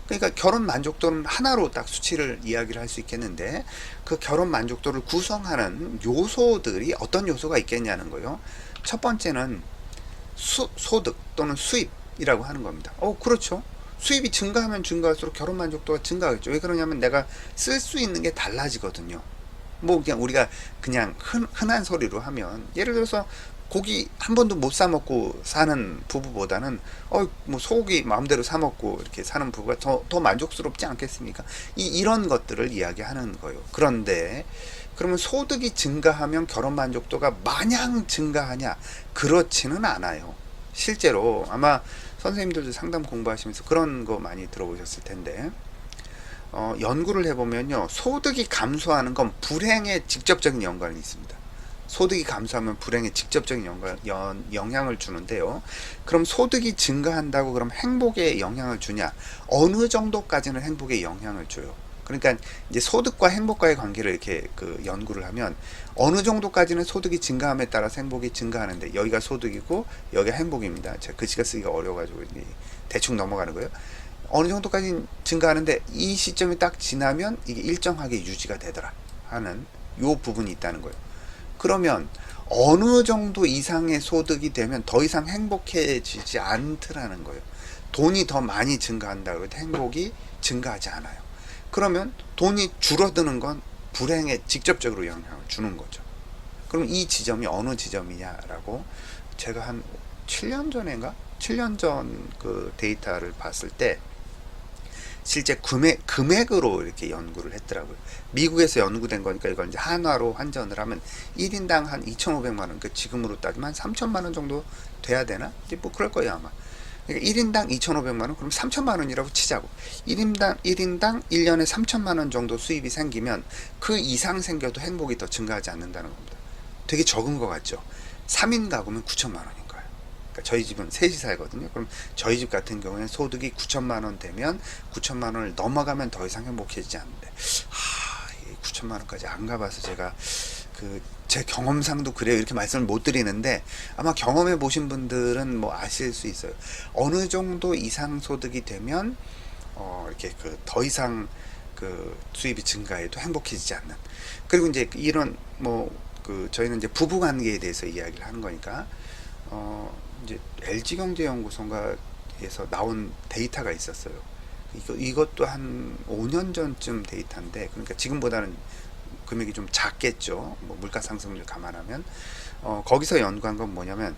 그러니까 결혼 만족도는 하나로 딱 수치를 이야기를 할 수 있겠는데 그 결혼 만족도를 구성하는 요소들이 어떤 요소가 있겠냐는 거예요. 첫 번째는 소득 또는 수입이라고 하는 겁니다. 그렇죠. 수입이 증가하면 증가할수록 결혼 만족도가 증가하겠죠. 왜 그러냐면 내가 쓸 수 있는 게 달라지거든요. 뭐 그냥 우리가 그냥 흔한 소리로 하면 예를 들어서 고기 한 번도 못 사 먹고 사는 부부보다는 뭐 소고기 마음대로 사 먹고 이렇게 사는 부부가 더 만족스럽지 않겠습니까? 이런 것들을 이야기하는 거예요. 그런데 그러면 소득이 증가하면 결혼 만족도가 마냥 증가하냐? 그렇지는 않아요. 실제로 아마 선생님들도 상담 공부하시면서 그런 거 많이 들어보셨을 텐데 연구를 해보면요, 소득이 감소하는 건 불행에 직접적인 연관이 있습니다. 소득이 감소하면 불행에 직접적인 영향을 주는데요. 그럼 소득이 증가한다고 그럼 행복에 영향을 주냐? 어느 정도까지는 행복에 영향을 줘요. 그러니까 이제 소득과 행복과의 관계를 이렇게 연구를 하면 어느 정도까지는 소득이 증가함에 따라서 행복이 증가하는데 여기가 소득이고 여기가 행복입니다. 제가 글씨가 쓰기가 어려워가지고 대충 넘어가는 거예요. 어느 정도까지 증가하는데 이 시점이 딱 지나면 이게 일정하게 유지가 되더라 하는 요 부분이 있다는 거예요. 그러면 어느 정도 이상의 소득이 되면 더 이상 행복해지지 않더라는 거예요. 돈이 더 많이 증가한다고 해도 행복이 증가하지 않아요. 그러면 돈이 줄어드는 건 불행에 직접적으로 영향을 주는 거죠. 그럼 이 지점이 어느 지점이냐라고 제가 한 7년 전인가? 7년 전 그 데이터를 봤을 때 실제 금액으로 이렇게 연구를 했더라고요. 미국에서 연구된 거니까 이걸 이제 한화로 환전을 하면 1인당 한 2,500만 원, 그 지금으로 따지면 한 3천만 원 정도 돼야 되나? 뭐 그럴 거예요 아마. 그러니까 1인당 2,500만 원, 그럼 3천만 원이라고 치자고. 1인당 1년에 3천만 원 정도 수입이 생기면 그 이상 생겨도 행복이 더 증가하지 않는다는 겁니다. 되게 적은 것 같죠? 3인 가구면 9천만 원인 거예요. 그러니까 저희 집은 셋이 살거든요. 그럼 저희 집 같은 경우에는 소득이 9천만 원 되면 9천만 원을 넘어가면 더 이상 행복해지지 않는데 9천만 원까지 안 가봐서 제가 제 경험상도 그래요. 이렇게 말씀을 못 드리는데 아마 경험해 보신 분들은 뭐 아실 수 있어요. 어느 정도 이상 소득이 되면 이렇게 더 이상 수입이 증가해도 행복해지지 않는. 그리고 이제 이런 저희는 이제 부부 관계에 대해서 이야기를 하는 거니까 이제 LG경제연구소에서 나온 데이터가 있었어요. 이것도 한 5년 전쯤 데이터인데, 그러니까 지금보다는 금액이 좀 작겠죠. 뭐 물가 상승률 감안하면. 거기서 연구한 건 뭐냐면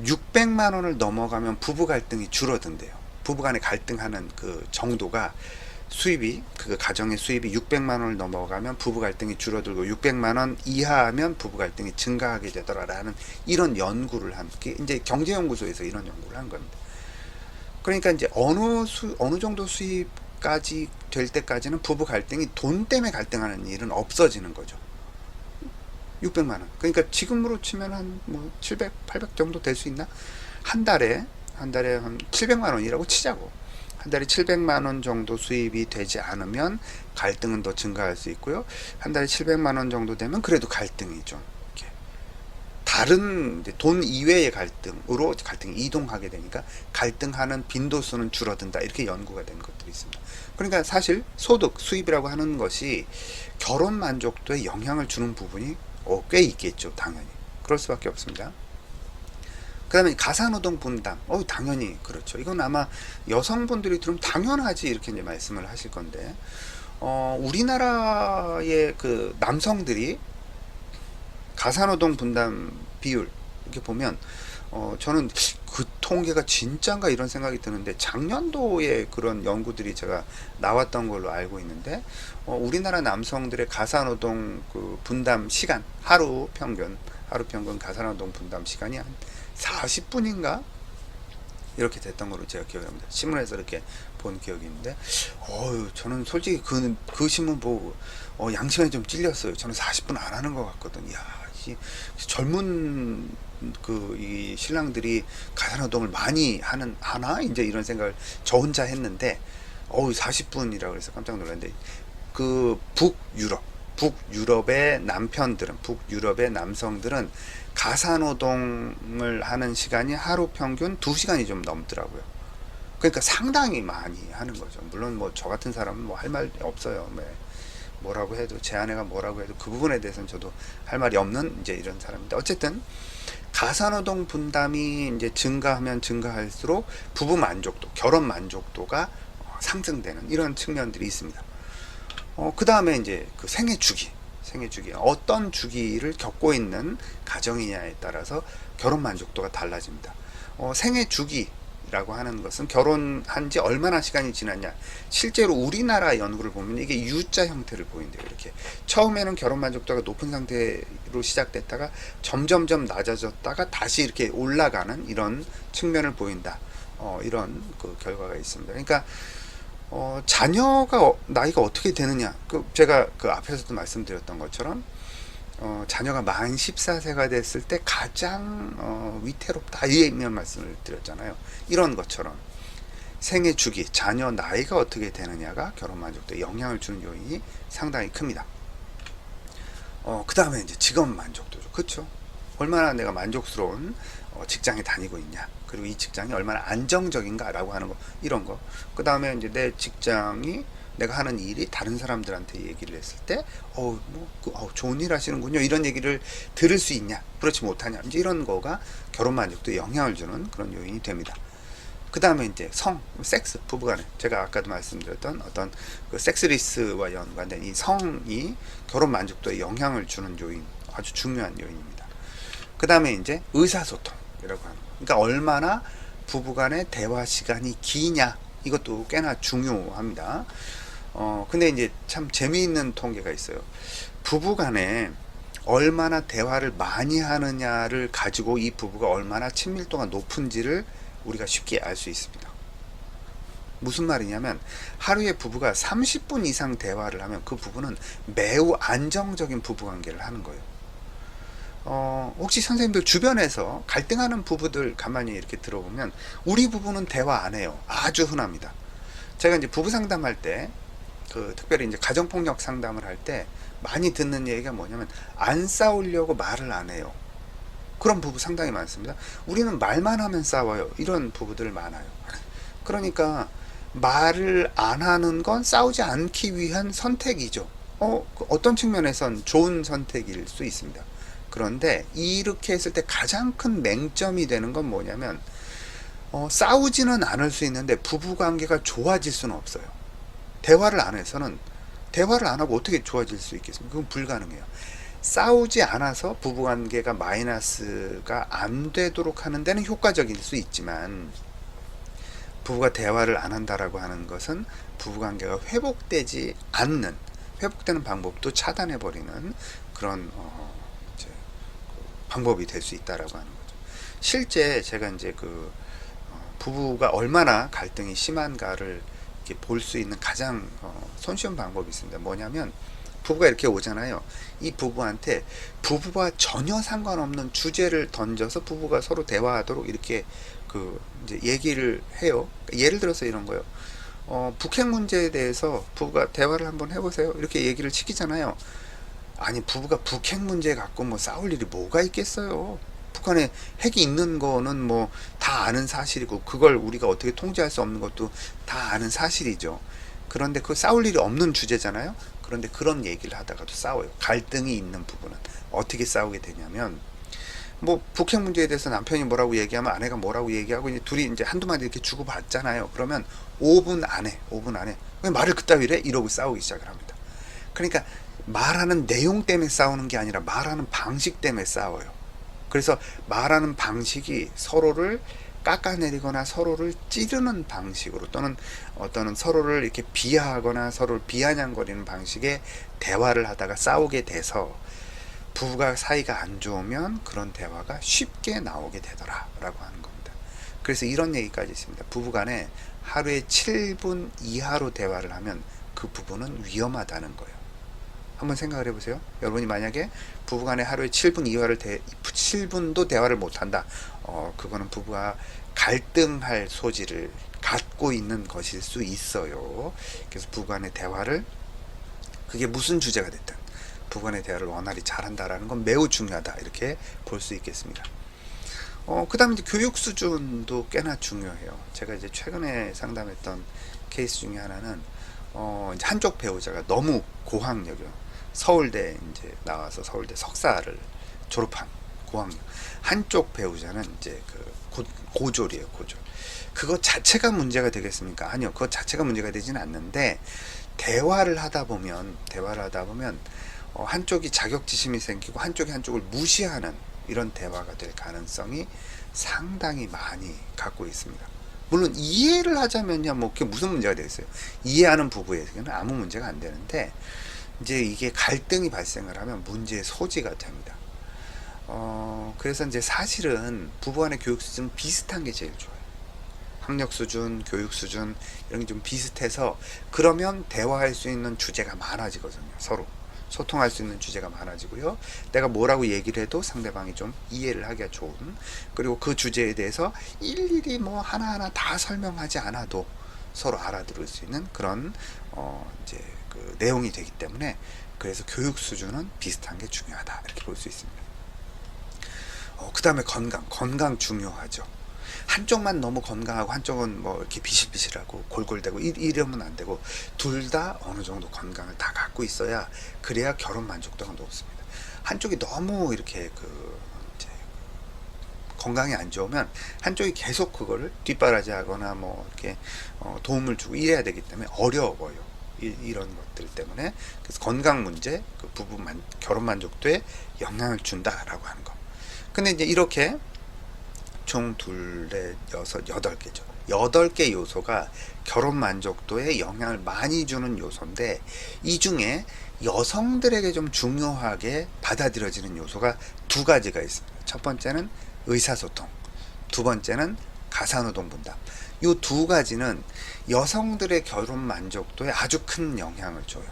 600만 원을 넘어가면 부부 갈등이 줄어든대요. 부부 간에 갈등하는 그 정도가, 수입이, 가정의 수입이 600만 원을 넘어가면 부부 갈등이 줄어들고 600만 원 이하하면 부부 갈등이 증가하게 되더라라는 이런 연구를 한 게 이제 경제연구소에서 이런 연구를 한 겁니다. 그러니까 이제 어느 정도 수입까지 될 때까지는 부부 갈등이 돈 때문에 갈등하는 일은 없어지는 거죠. 600만 원. 그러니까 지금으로 치면 한 700, 800 정도 될 수 있나? 한 달에 한 700만 원이라고 치자고. 한 달에 700만 원 정도 수입이 되지 않으면 갈등은 더 증가할 수 있고요. 한 달에 700만 원 정도 되면 그래도 갈등이 좀 다른 돈 이외의 갈등으로 갈등이 이동하게 되니까 갈등하는 빈도수는 줄어든다. 이렇게 연구가 된 것들이 있습니다. 그러니까 사실 소득, 수입이라고 하는 것이 결혼 만족도에 영향을 주는 부분이 꽤 있겠죠. 당연히. 그럴 수밖에 없습니다. 그 다음에 가사노동 분담. 당연히 그렇죠. 이건 아마 여성분들이 들으면 당연하지 이렇게 이제 말씀을 하실 건데, 우리나라의 남성들이 가사노동 분담 비율 이렇게 보면 저는 그 통계가 진짠가 이런 생각이 드는데, 작년도에 그런 연구들이 제가 나왔던 걸로 알고 있는데, 우리나라 남성들의 가사노동 분담 시간, 하루 평균 가사노동 분담 시간이 한 40분인가 이렇게 됐던 걸로 제가 기억을 합니다. 신문에서 이렇게 본 기억이 있는데, 저는 솔직히 그 신문 보고 양심에 좀 찔렸어요. 저는 40분 안 하는 것 같거든요. 젊은 이 신랑들이 가사노동을 많이 하나 이제 이런 생각을 저 혼자 했는데, 40분이라고 해서 깜짝 놀랐는데, 북유럽의 남성들은 가사노동을 하는 시간이 하루 평균 2시간이 좀 넘더라고요. 그러니까 상당히 많이 하는 거죠. 물론 저 같은 사람은 할 말 없어요. 뭐라고 해도, 제 아내가 뭐라고 해도 그 부분에 대해서는 저도 할 말이 없는 이제 이런 사람인데, 어쨌든 가사노동 분담이 이제 증가하면 증가할수록 부부 만족도, 결혼 만족도가 상승되는 이런 측면들이 있습니다. 그 다음에 이제 생애 주기 어떤 주기를 겪고 있는 가정이냐에 따라서 결혼 만족도가 달라집니다. 생애 주기라고 하는 것은 결혼한 지 얼마나 시간이 지났냐. 실제로 우리나라 연구를 보면 이게 U자 형태를 보인대요. 이렇게 처음에는 결혼 만족도가 높은 상태로 시작됐다가 점점점 낮아졌다가 다시 이렇게 올라가는 이런 측면을 보인다. 이런 결과가 있습니다. 그러니까 자녀가 나이가 어떻게 되느냐. 제가 앞에서도 말씀드렸던 것처럼 자녀가 만 14세가 됐을 때 가장 위태롭다 이런 말씀을 드렸잖아요. 이런 것처럼 생애 주기, 자녀 나이가 어떻게 되느냐가 결혼 만족도에 영향을 주는 요인이 상당히 큽니다. 그 다음에 이제 직업 만족도죠. 그렇죠? 얼마나 내가 만족스러운 직장에 다니고 있냐, 그리고 이 직장이 얼마나 안정적인가라고 하는 거, 이런 거. 그 다음에 이제 내 직장이, 내가 하는 일이 다른 사람들한테 얘기를 했을 때, 좋은 일 하시는군요, 이런 얘기를 들을 수 있냐, 그렇지 못하냐, 이제 이런 거가 결혼 만족도에 영향을 주는 그런 요인이 됩니다. 그 다음에 이제 섹스, 부부간에, 제가 아까도 말씀드렸던 어떤 섹스리스와 연관된 이 성이 결혼 만족도에 영향을 주는 요인, 아주 중요한 요인입니다. 그 다음에 이제 의사소통이라고 하는 거. 그러니까 얼마나 부부간의 대화 시간이 기냐, 이것도 꽤나 중요합니다. 근데 이제 참 재미있는 통계가 있어요. 부부간에 얼마나 대화를 많이 하느냐를 가지고 이 부부가 얼마나 친밀도가 높은지를 우리가 쉽게 알 수 있습니다. 무슨 말이냐면, 하루에 부부가 30분 이상 대화를 하면 그 부부는 매우 안정적인 부부관계를 하는 거예요. 혹시 선생님들 주변에서 갈등하는 부부들 가만히 이렇게 들어보면 우리 부부는 대화 안 해요. 아주 흔합니다. 제가 이제 부부 상담할 때 특별히 이제 가정폭력 상담을 할 때 많이 듣는 얘기가 뭐냐면 안 싸우려고 말을 안 해요. 그런 부부 상당히 많습니다. 우리는 말만 하면 싸워요. 이런 부부들 많아요. 그러니까 말을 안 하는 건 싸우지 않기 위한 선택이죠. 어떤 측면에선 좋은 선택일 수 있습니다. 그런데 이렇게 했을 때 가장 큰 맹점이 되는 건 뭐냐면 싸우지는 않을 수 있는데 부부관계가 좋아질 수는 없어요. 대화를 안 해서는, 대화를 안 하고 어떻게 좋아질 수 있겠습니까? 그건 불가능해요. 싸우지 않아서 부부관계가 마이너스가 안 되도록 하는 데는 효과적일 수 있지만, 부부가 대화를 안 한다라고 하는 것은 부부관계가 회복되지 않는, 회복되는 방법도 차단해버리는 그런 이제 방법이 될 수 있다라고 하는 거죠. 실제 제가 이제 부부가 얼마나 갈등이 심한가를 이렇게 볼 수 있는 가장 손쉬운 방법이 있습니다. 뭐냐면, 부부가 이렇게 오잖아요. 이 부부한테 부부와 전혀 상관없는 주제를 던져서 부부가 서로 대화하도록 이렇게 이제 얘기를 해요. 예를 들어서 이런 거요. 북핵 문제에 대해서 부부가 대화를 한번 해보세요. 이렇게 얘기를 시키잖아요. 아니, 부부가 북핵 문제 갖고 뭐 싸울 일이 뭐가 있겠어요. 북한에 핵이 있는 거는 뭐 다 아는 사실이고, 그걸 우리가 어떻게 통제할 수 없는 것도 다 아는 사실이죠. 그런데 그 싸울 일이 없는 주제잖아요. 그런데 그런 얘기를 하다가도 싸워요. 갈등이 있는 부분은 어떻게 싸우게 되냐면, 뭐 북핵 문제에 대해서 남편이 뭐라고 얘기하면 아내가 뭐라고 얘기하고, 이제 둘이 이제 한두 마디 이렇게 주고받잖아요. 그러면 5분 안에 왜 말을 그따위래? 이러고 싸우기 시작을 합니다. 그러니까 말하는 내용 때문에 싸우는 게 아니라 말하는 방식 때문에 싸워요. 그래서 말하는 방식이 서로를 깎아내리거나 서로를 찌르는 방식으로, 또는 어떤 서로를 이렇게 비하하거나 서로를 비아냥거리는 방식의 대화를 하다가 싸우게 돼서, 부부가 사이가 안 좋으면 그런 대화가 쉽게 나오게 되더라 라고 하는 겁니다. 그래서 이런 얘기까지 있습니다. 부부간에 하루에 7분 이하로 대화를 하면 그 부부는 위험하다는 거예요. 한번 생각을 해보세요. 여러분이 만약에 부부간에 하루에 7분도 대화를 못한다, 그거는 부부가 갈등할 소지를 갖고 있는 것일 수 있어요. 그래서 부부간의 대화를, 그게 무슨 주제가 됐든 부부간의 대화를 원활히 잘한다라는 건 매우 중요하다, 이렇게 볼 수 있겠습니다. 그 다음에 이제 교육 수준도 꽤나 중요해요. 제가 이제 최근에 상담했던 케이스 중에 하나는, 이제 한쪽 배우자가 너무 고학력이요. 서울대 이제 나와서 서울대 석사를 졸업한 고학력. 한쪽 배우자는 이제 고졸이에요, 고졸. 그거 자체가 문제가 되겠습니까? 아니요, 그거 자체가 문제가 되지는 않는데, 대화를 하다 보면 한쪽이 자격지심이 생기고 한쪽이 한쪽을 무시하는 이런 대화가 될 가능성이 상당히 많이 갖고 있습니다. 물론 이해를 하자면요, 뭐 그게 무슨 문제가 되겠어요. 이해하는 부부에게는 아무 문제가 안 되는데, 이제 이게 갈등이 발생을 하면 문제의 소지가 됩니다. 그래서 이제 사실은 부부간의 교육 수준은 비슷한 게 제일 좋아요. 학력 수준, 교육 수준 이런 게 좀 비슷해서, 그러면 대화할 수 있는 주제가 많아지거든요. 서로 소통할 수 있는 주제가 많아지고요. 내가 뭐라고 얘기를 해도 상대방이 좀 이해를 하기가 좋은, 그리고 그 주제에 대해서 일일이 뭐 하나하나 다 설명하지 않아도 서로 알아들을 수 있는 그런 이제 내용이 되기 때문에, 그래서 교육 수준은 비슷한 게 중요하다, 이렇게 볼 수 있습니다. 그 다음에 건강 중요하죠. 한쪽만 너무 건강하고 한쪽은 뭐 이렇게 비실비실하고 골골대고 이러면 안 되고, 둘 다 어느 정도 건강을 다 갖고 있어야, 그래야 결혼 만족도가 높습니다. 한쪽이 너무 이렇게 이제 건강이 안 좋으면 한쪽이 계속 그거를 뒷바라지하거나 뭐 이렇게 도움을 주고 이래야 되기 때문에 어려워요. 이런 것들 때문에. 그래서 건강 문제, 결혼 만족도에 영향을 준다라고 하는 거. 근데 이제 이렇게 총 둘, 넷, 여섯, 8개죠. 8개 요소가 결혼 만족도에 영향을 많이 주는 요소인데, 이 중에 여성들에게 좀 중요하게 받아들여지는 요소가 2가지가 있습니다. 첫 번째는 의사소통, 두 번째는 가사노동 분담. 이 2가지는 여성들의 결혼 만족도에 아주 큰 영향을 줘요.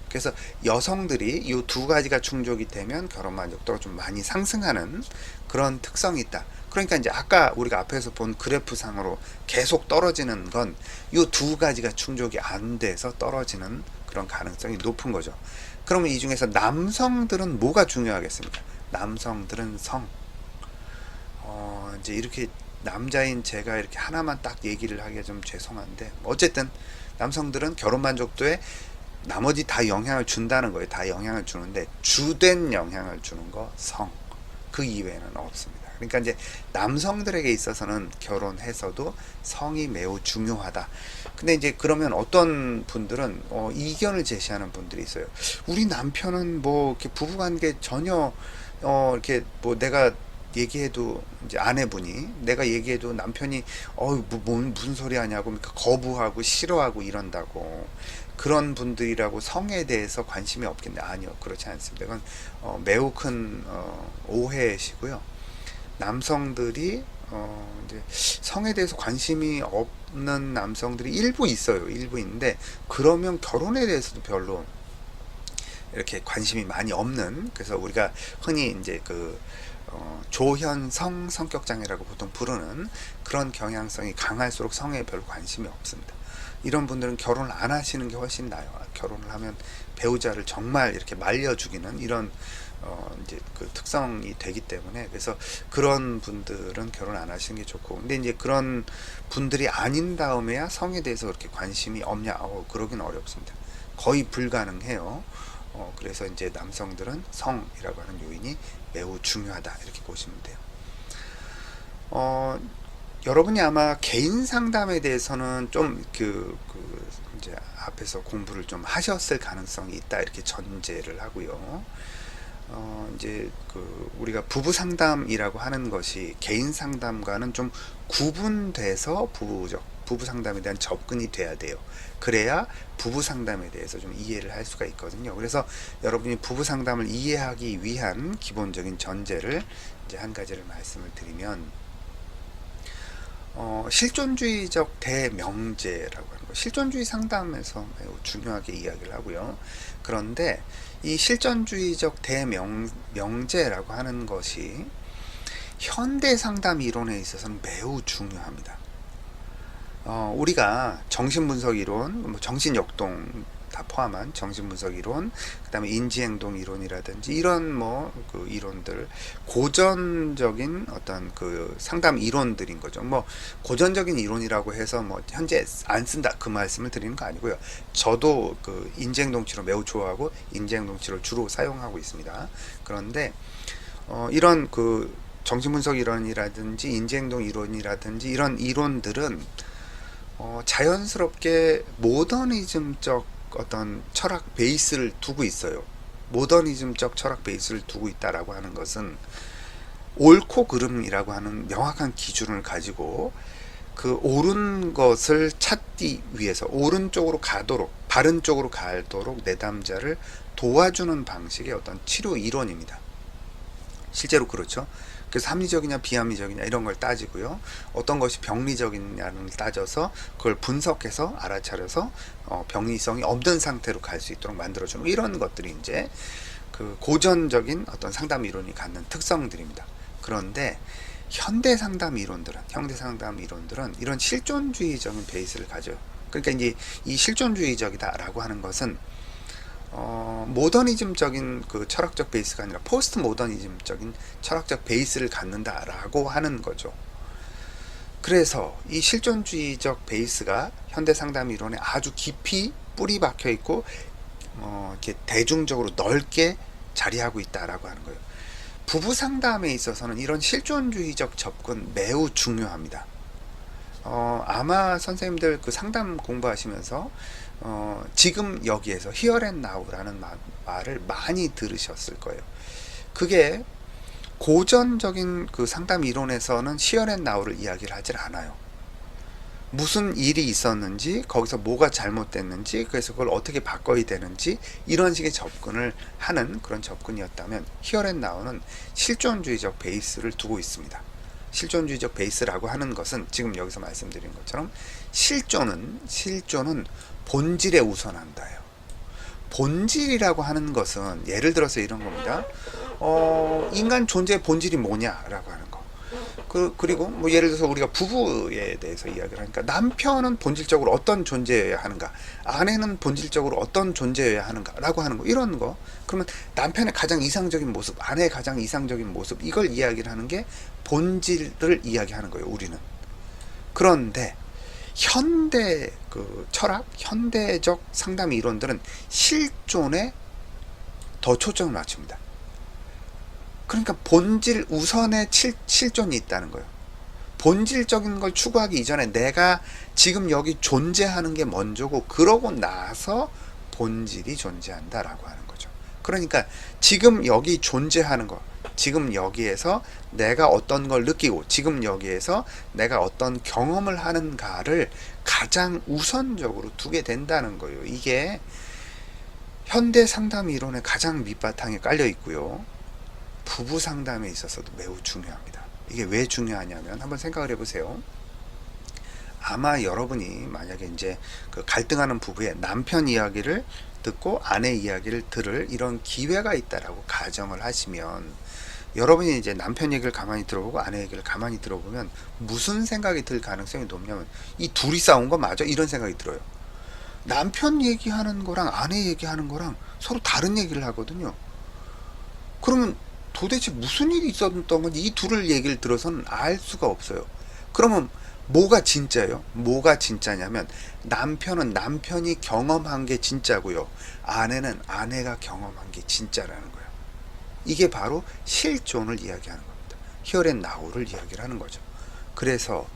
그래서 여성들이 이 2가지가 충족이 되면 결혼 만족도가 좀 많이 상승하는 그런 특성이 있다. 그러니까 이제 아까 우리가 앞에서 본 그래프상으로 계속 떨어지는 건 이 두 가지가 충족이 안 돼서 떨어지는 그런 가능성이 높은 거죠. 그러면 이 중에서 남성들은 뭐가 중요하겠습니까? 남성들은 성. 이제 이렇게 남자인 제가 이렇게 하나만 딱 얘기를 하기가 좀 죄송한데, 어쨌든 남성들은 결혼 만족도에 나머지 다 영향을 준다는 거예요. 다 영향을 주는데 주된 영향을 주는 거 성. 그 이외에는 없습니다. 그러니까 이제 남성들에게 있어서는 결혼해서도 성이 매우 중요하다. 근데 이제 그러면 어떤 분들은 이견을 제시하는 분들이 있어요. 우리 남편은 뭐 이렇게 부부관계 전혀 이렇게 뭐 내가 얘기해도 이제 아내분이 내가 얘기해도 남편이 무슨 소리 하냐고 그러니까 거부하고 싫어하고 이런다고. 그런 분들이라고 성에 대해서 관심이 없겠네. 아니요, 그렇지 않습니다. 이건 매우 큰 오해시고요. 남성들이 이제 성에 대해서 관심이 없는 남성들이 일부 있어요. 일부 있는데 그러면 결혼에 대해서도 별로 이렇게 관심이 많이 없는, 그래서 우리가 흔히 이제 그 조현성 성격장애라고 보통 부르는 그런 경향성이 강할수록 성에 별로 관심이 없습니다. 이런 분들은 결혼을 안 하시는 게 훨씬 나아요. 결혼을 하면 배우자를 정말 이렇게 말려 죽이는 이런 이제 그 특성이 되기 때문에, 그래서 그런 분들은 결혼 안 하시는 게 좋고, 근데 이제 그런 분들이 아닌 다음에야 성에 대해서 그렇게 관심이 없냐? 그러긴 어렵습니다. 거의 불가능해요. 그래서 이제 남성들은 성이라고 하는 요인이 매우 중요하다, 이렇게 보시면 돼요. 여러분이 아마 개인 상담에 대해서는 좀 이제 앞에서 공부를 좀 하셨을 가능성이 있다, 이렇게 전제를 하고요. 이제 우리가 부부 상담이라고 하는 것이 개인 상담과는 좀 구분돼서 부부 상담에 대한 접근이 돼야 돼요. 그래야 부부 상담에 대해서 좀 이해를 할 수가 있거든요. 그래서 여러분이 부부 상담을 이해하기 위한 기본적인 전제를 이제 한 가지를 말씀을 드리면, 실존주의적 대명제라고 하는 거, 실존주의 상담에서 매우 중요하게 이야기를 하고요. 그런데 이 실존주의적 대명제라고 하는 것이 현대 상담 이론에 있어서는 매우 중요합니다. 우리가 정신분석 이론, 뭐 정신역동 다 포함한 정신분석 이론, 그 다음에 인지행동 이론이라든지 이런 그 이론들, 고전적인 어떤 그 상담 이론들인 거죠. 뭐 고전적인 이론이라고 해서 뭐 현재 안 쓴다, 그 말씀을 드리는 거 아니고요. 저도 그 인지행동 치료 매우 좋아하고 인지행동 치료를 주로 사용하고 있습니다. 그런데 이런 그 정신분석 이론이라든지 인지행동 이론이라든지 이런 이론들은 자연스럽게 모더니즘적 어떤 철학 베이스를 두고 있어요. 모더니즘적 철학 베이스를 두고 있다라고 하는 것은 옳고 그름이라고 하는 명확한 기준을 가지고 그 옳은 것을 찾기 위해서 오른쪽으로 가도록, 바른 쪽으로 가도록 내담자를 도와주는 방식의 어떤 치료 이론입니다. 실제로 그렇죠. 그래서 합리적이냐 비합리적이냐 이런 걸 따지고요. 어떤 것이 병리적이냐를 따져서 그걸 분석해서 알아차려서 병리성이 없는 상태로 갈 수 있도록 만들어주는 이런 것들이 이제 그 고전적인 어떤 상담 이론이 갖는 특성들입니다. 그런데 현대 상담 이론들은 이런 실존주의적인 베이스를 가져요. 그러니까 이제 이 실존주의적이다라고 하는 것은 모더니즘적인 그 철학적 베이스가 아니라 포스트 모더니즘적인 철학적 베이스를 갖는다라고 하는 거죠. 그래서 이 실존주의적 베이스가 현대 상담 이론에 아주 깊이 뿌리 박혀 있고 이렇게 대중적으로 넓게 자리하고 있다라고 하는 거예요. 부부 상담에 있어서는 이런 실존주의적 접근 매우 중요합니다. 아마 선생님들 그 상담 공부하시면서 지금 여기에서 here and now라는 말을 많이 들으셨을 거예요. 그게 고전적인 그 상담 이론에서는 here and now를 이야기를 하질 않아요. 무슨 일이 있었는지, 거기서 뭐가 잘못됐는지, 그래서 그걸 어떻게 바꿔야 되는지, 이런 식의 접근을 하는 그런 접근이었다면 here and now는 실존주의적 베이스를 두고 있습니다. 실존주의적 베이스라고 하는 것은 지금 여기서 말씀드린 것처럼 실존은 본질에 우선한다요. 본질이라고 하는 것은 예를 들어서 이런 겁니다. 인간 존재의 본질이 뭐냐라고 하는 거. 그리고 뭐 예를 들어서 우리가 부부에 대해서 이야기를 하니까 남편은 본질적으로 어떤 존재여야 하는가, 아내는 본질적으로 어떤 존재여야 하는가라고 하는 거, 이런 거. 그러면 남편의 가장 이상적인 모습, 아내의 가장 이상적인 모습, 이걸 이야기를 하는 게 본질을 이야기하는 거예요, 우리는. 그런데 현대 그 철학, 현대적 상담 이론들은 실존에 더 초점을 맞춥니다. 그러니까 본질 우선의 실존이 있다는 거예요. 본질적인 걸 추구하기 이전에 내가 지금 여기 존재하는 게 먼저고, 그러고 나서 본질이 존재한다라고 하는 거죠. 그러니까 지금 여기 존재하는 거, 지금 여기에서 내가 어떤 걸 느끼고, 지금 여기에서 내가 어떤 경험을 하는가를 가장 우선적으로 두게 된다는 거예요. 이게 현대 상담 이론의 가장 밑바탕에 깔려 있고요. 부부 상담에 있어서도 매우 중요합니다. 이게 왜 중요하냐면, 한번 생각을 해보세요. 아마 여러분이 만약에 이제 그 갈등하는 부부의 남편 이야기를 듣고 아내 이야기를 들을 이런 기회가 있다라고 가정을 하시면, 여러분이 이제 남편 얘기를 가만히 들어보고 아내 얘기를 가만히 들어보면 무슨 생각이 들 가능성이 높냐면, 이 둘이 싸운 거 맞아? 이런 생각이 들어요. 남편 얘기하는 거랑 아내 얘기하는 거랑 서로 다른 얘기를 하거든요. 그러면 도대체 무슨 일이 있었던 건지 이 둘을 얘기를 들어서는 알 수가 없어요. 그러면 뭐가 진짜예요? 뭐가 진짜냐면, 남편은 남편이 경험한 게 진짜고요, 아내는 아내가 경험한 게 진짜라는 거예요. 이게 바로 실존을 이야기하는 겁니다. 히어 앤 나우를 이야기를 하는 거죠. 그래서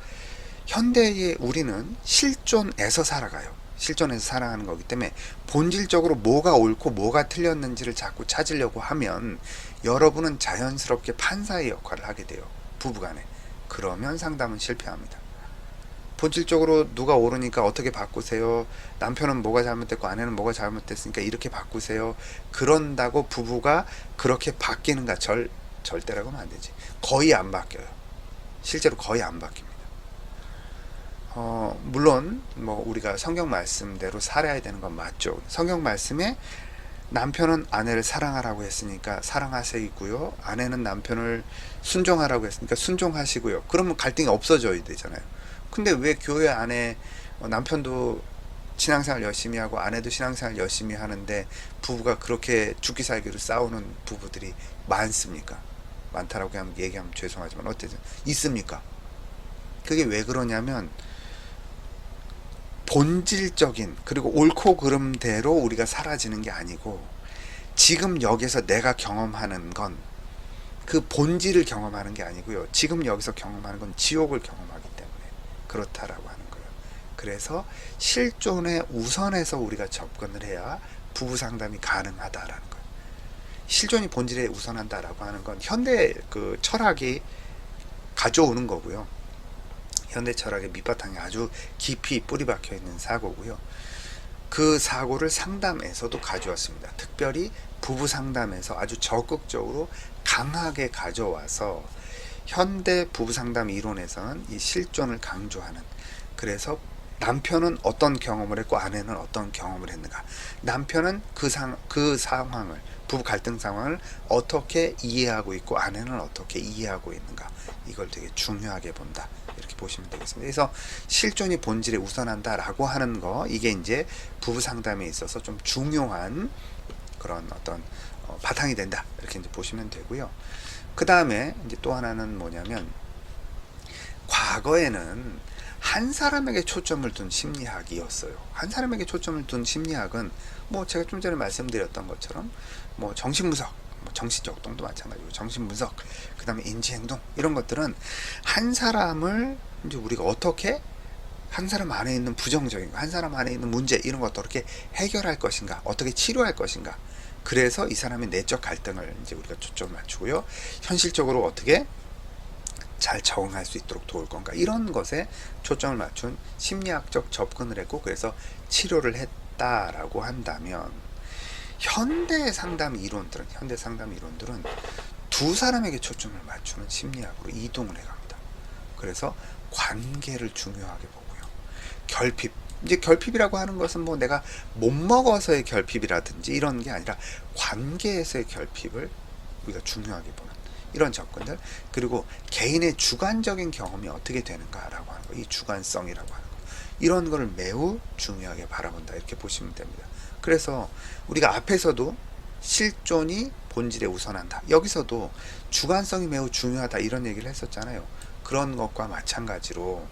현대의 우리는 실존에서 살아가요. 실존에서 살아가는 거기 때문에 본질적으로 뭐가 옳고 뭐가 틀렸는지를 자꾸 찾으려고 하면 여러분은 자연스럽게 판사의 역할을 하게 돼요, 부부간에. 그러면 상담은 실패합니다. 본질적으로 누가 옳으니까 어떻게 바꾸세요, 남편은 뭐가 잘못됐고 아내는 뭐가 잘못됐으니까 이렇게 바꾸세요, 그런다고 부부가 그렇게 바뀌는가? 절대라고 하면 안 되지. 거의 안 바뀌어요. 실제로 거의 안 바뀝니다. 물론 뭐 우리가 성경 말씀대로 살아야 되는 건 맞죠. 성경 말씀에 남편은 아내를 사랑하라고 했으니까 사랑하시고요, 아내는 남편을 순종하라고 했으니까 순종하시고요. 그러면 갈등이 없어져야 되잖아요. 근데 왜 교회 안에 남편도 신앙생활 열심히 하고 아내도 신앙생활 열심히 하는데 부부가 그렇게 죽기 살기로 싸우는 부부들이 많습니까? 많다라고 얘기하면 죄송하지만 어쨌든 있습니까? 그게 왜 그러냐면, 본질적인, 그리고 옳고 그름대로 우리가 사라지는 게 아니고, 지금 여기서 내가 경험하는 건 그 본질을 경험하는 게 아니고요, 지금 여기서 경험하는 건 지옥을 경험하기 때문에 그렇다라고 하는 거예요. 그래서 실존에 우선해서 우리가 접근을 해야 부부 상담이 가능하다라는 거예요. 실존이 본질에 우선한다라고 하는 건 현대 그 철학이 가져오는 거고요. 현대 철학의 밑바탕에 아주 깊이 뿌리 박혀 있는 사고고요. 그 사고를 상담에서도 가져왔습니다. 특별히 부부 상담에서 아주 적극적으로 강하게 가져와서 현대 부부 상담 이론에서는 이 실존을 강조하는, 그래서 남편은 어떤 경험을 했고 아내는 어떤 경험을 했는가, 남편은 그 상황을, 부부 갈등 상황을 어떻게 이해하고 있고 아내는 어떻게 이해하고 있는가, 이걸 되게 중요하게 본다, 이렇게 보시면 되겠습니다. 그래서 실존이 본질에 우선한다라고 하는 거, 이게 이제 부부 상담에 있어서 좀 중요한 그런 어떤 바탕이 된다, 이렇게 이제 보시면 되고요. 그 다음에 이제 또 하나는 뭐냐면, 과거에는 한 사람에게 초점을 둔 심리학이었어요. 한 사람에게 초점을 둔 심리학은 뭐 제가 좀 전에 말씀드렸던 것처럼 뭐 정신분석, 뭐 정신적 활동도 마찬가지고 정신분석, 그 다음에 인지행동, 이런 것들은 한 사람을 이제 우리가 어떻게 한 사람 안에 있는 부정적인 거, 한 사람 안에 있는 문제, 이런 것도 어떻게 해결할 것인가, 어떻게 치료할 것인가, 그래서 이 사람의 내적 갈등을 이제 우리가 초점을 맞추고요, 현실적으로 어떻게 잘 적응할 수 있도록 도울 건가, 이런 것에 초점을 맞춘 심리학적 접근을 했고, 그래서 치료를 했다라고 한다면, 현대 상담 이론들은 두 사람에게 초점을 맞추는 심리학으로 이동을 해갑니다. 그래서 관계를 중요하게 보고요, 결핍, 이제 결핍이라고 하는 것은 뭐 내가 못 먹어서의 결핍이라든지 이런 게 아니라 관계에서의 결핍을 우리가 중요하게 보는, 이런 접근들, 그리고 개인의 주관적인 경험이 어떻게 되는가라고 하는 거, 이 주관성이라고 하는 거, 이런 거를 매우 중요하게 바라본다, 이렇게 보시면 됩니다. 그래서 우리가 앞에서도 실존이 본질에 우선한다, 여기서도 주관성이 매우 중요하다, 이런 얘기를 했었잖아요. 그런 것과 마찬가지로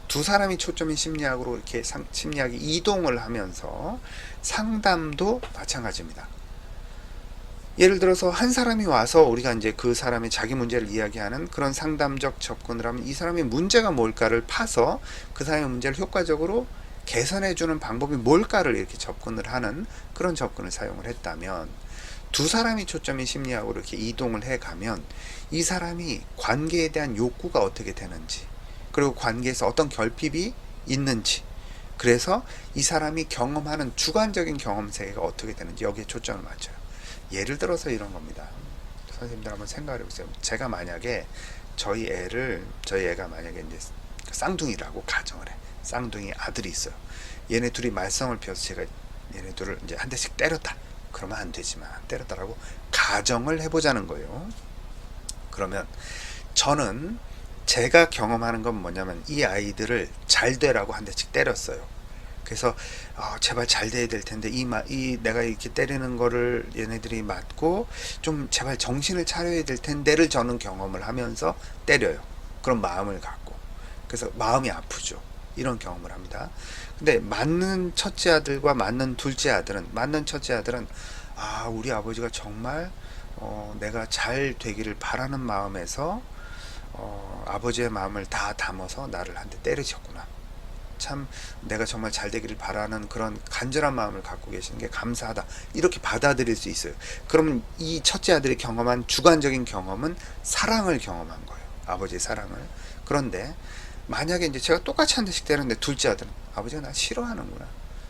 두 사람이 초점인 심리학으로 이렇게 심리학이 이동을 하면서 상담도 마찬가지입니다. 예를 들어서 한 사람이 와서 우리가 이제 그 사람의 자기 문제를 이야기하는 그런 상담적 접근을 하면 이 사람의 문제가 뭘까를 파서 그 사람의 문제를 효과적으로 개선해주는 방법이 뭘까를 이렇게 접근을 하는 그런 접근을 사용을 했다면, 두 사람이 초점인 심리학으로 이렇게 이동을 해가면 이 사람이 관계에 대한 욕구가 어떻게 되는지, 그리고 관계에서 어떤 결핍이 있는지, 그래서 이 사람이 경험하는 주관적인 경험 세계가 어떻게 되는지, 여기에 초점을 맞춰요. 예를 들어서 이런 겁니다. 선생님들 한번 생각해 보세요. 제가 만약에 저희 애가 만약에 이제 쌍둥이라고 가정을 해. 쌍둥이 아들이 있어요. 얘네 둘이 말썽을 피워서 제가 얘네 둘을 이제 한 대씩 때렸다. 그러면 안 되지만 때렸다라고 가정을 해보자는 거예요. 그러면 저는 제가 경험하는 건 뭐냐면 이 아이들을 잘 되라고 한 대씩 때렸어요. 그래서 제발 잘 돼야 될 텐데 이 내가 이렇게 때리는 거를 얘네들이 맞고 좀 제발 정신을 차려야 될 텐데를 저는 경험을 하면서 때려요. 그런 마음을 갖고. 그래서 마음이 아프죠. 이런 경험을 합니다. 근데 맞는 첫째 아들과 맞는 둘째 아들은, 맞는 첫째 아들은 우리 아버지가 정말 내가 잘 되기를 바라는 마음에서 아버지의 마음을 다 담아서 나를 한 대 때리셨구나. 참 내가 정말 잘 되기를 바라는 그런 간절한 마음을 갖고 계시는 게 감사하다, 이렇게 받아들일 수 있어요. 그러면 이 첫째 아들이 경험한 주관적인 경험은 사랑을 경험한 거예요. 아버지의 사랑을. 그런데 만약에 이제 제가 똑같이 한 대씩 때렸는데 둘째 아들은 아버지가 날 싫어하는구나,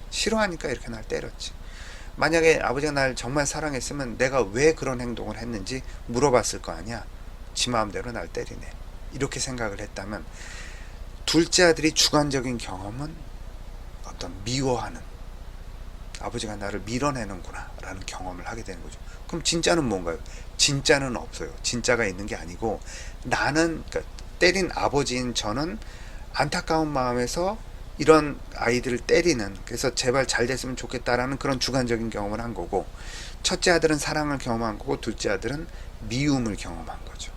싫어하니까 이렇게 날 때렸지. 만약에 아버지가 날 정말 사랑했으면 내가 왜 그런 행동을 했는지 물어봤을 거 아니야. 지 마음대로 날 때리네, 이렇게 생각을 했다면, 둘째 아들이 주관적인 경험은 어떤 미워하는, 아버지가 나를 밀어내는구나 라는 경험을 하게 되는 거죠. 그럼 진짜는 뭔가요? 진짜는 없어요. 진짜가 있는 게 아니고, 나는, 그러니까 때린 아버지인 저는 안타까운 마음에서 이런 아이들을 때리는, 그래서 제발 잘 됐으면 좋겠다라는 그런 주관적인 경험을 한 거고, 첫째 아들은 사랑을 경험한 거고, 둘째 아들은 미움을 경험한 거죠.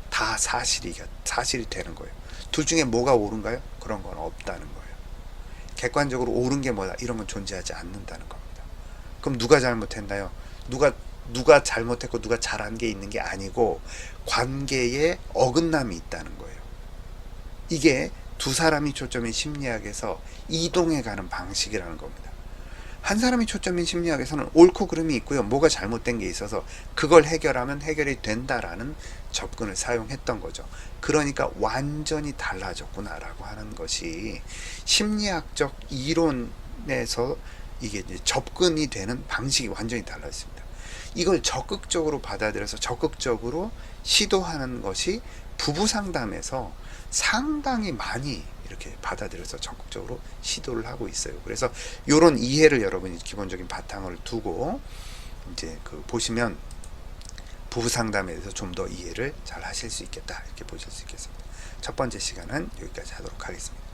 다 사실이 되는 거예요. 둘 중에 뭐가 옳은가요? 그런 건 없다는 거예요. 객관적으로 옳은 게 뭐다, 이런 건 존재하지 않는다는 겁니다. 그럼 누가 잘못했나요? 누가 잘못했고 누가 잘한 게 있는 게 아니고, 관계에 어긋남이 있다는 거예요. 이게 두 사람이 초점인 심리학에서 이동해가는 방식이라는 겁니다. 한 사람이 초점인 심리학에서는 옳고 그름이 있고요, 뭐가 잘못된 게 있어서 그걸 해결하면 해결이 된다라는 접근을 사용했던 거죠. 그러니까 완전히 달라졌구나 라고 하는 것이 심리학적 이론에서 이게 이제 접근이 되는 방식이 완전히 달라졌습니다. 이걸 적극적으로 받아들여서 적극적으로 시도하는 것이 부부 상담에서 상당히 많이 이렇게 받아들여서 적극적으로 시도를 하고 있어요. 그래서 이런 이해를 여러분이 기본적인 바탕을 두고 이제 보시면 부부 상담에 대해서 좀 더 이해를 잘 하실 수 있겠다, 이렇게 보실 수 있겠습니다. 첫 번째 시간은 여기까지 하도록 하겠습니다.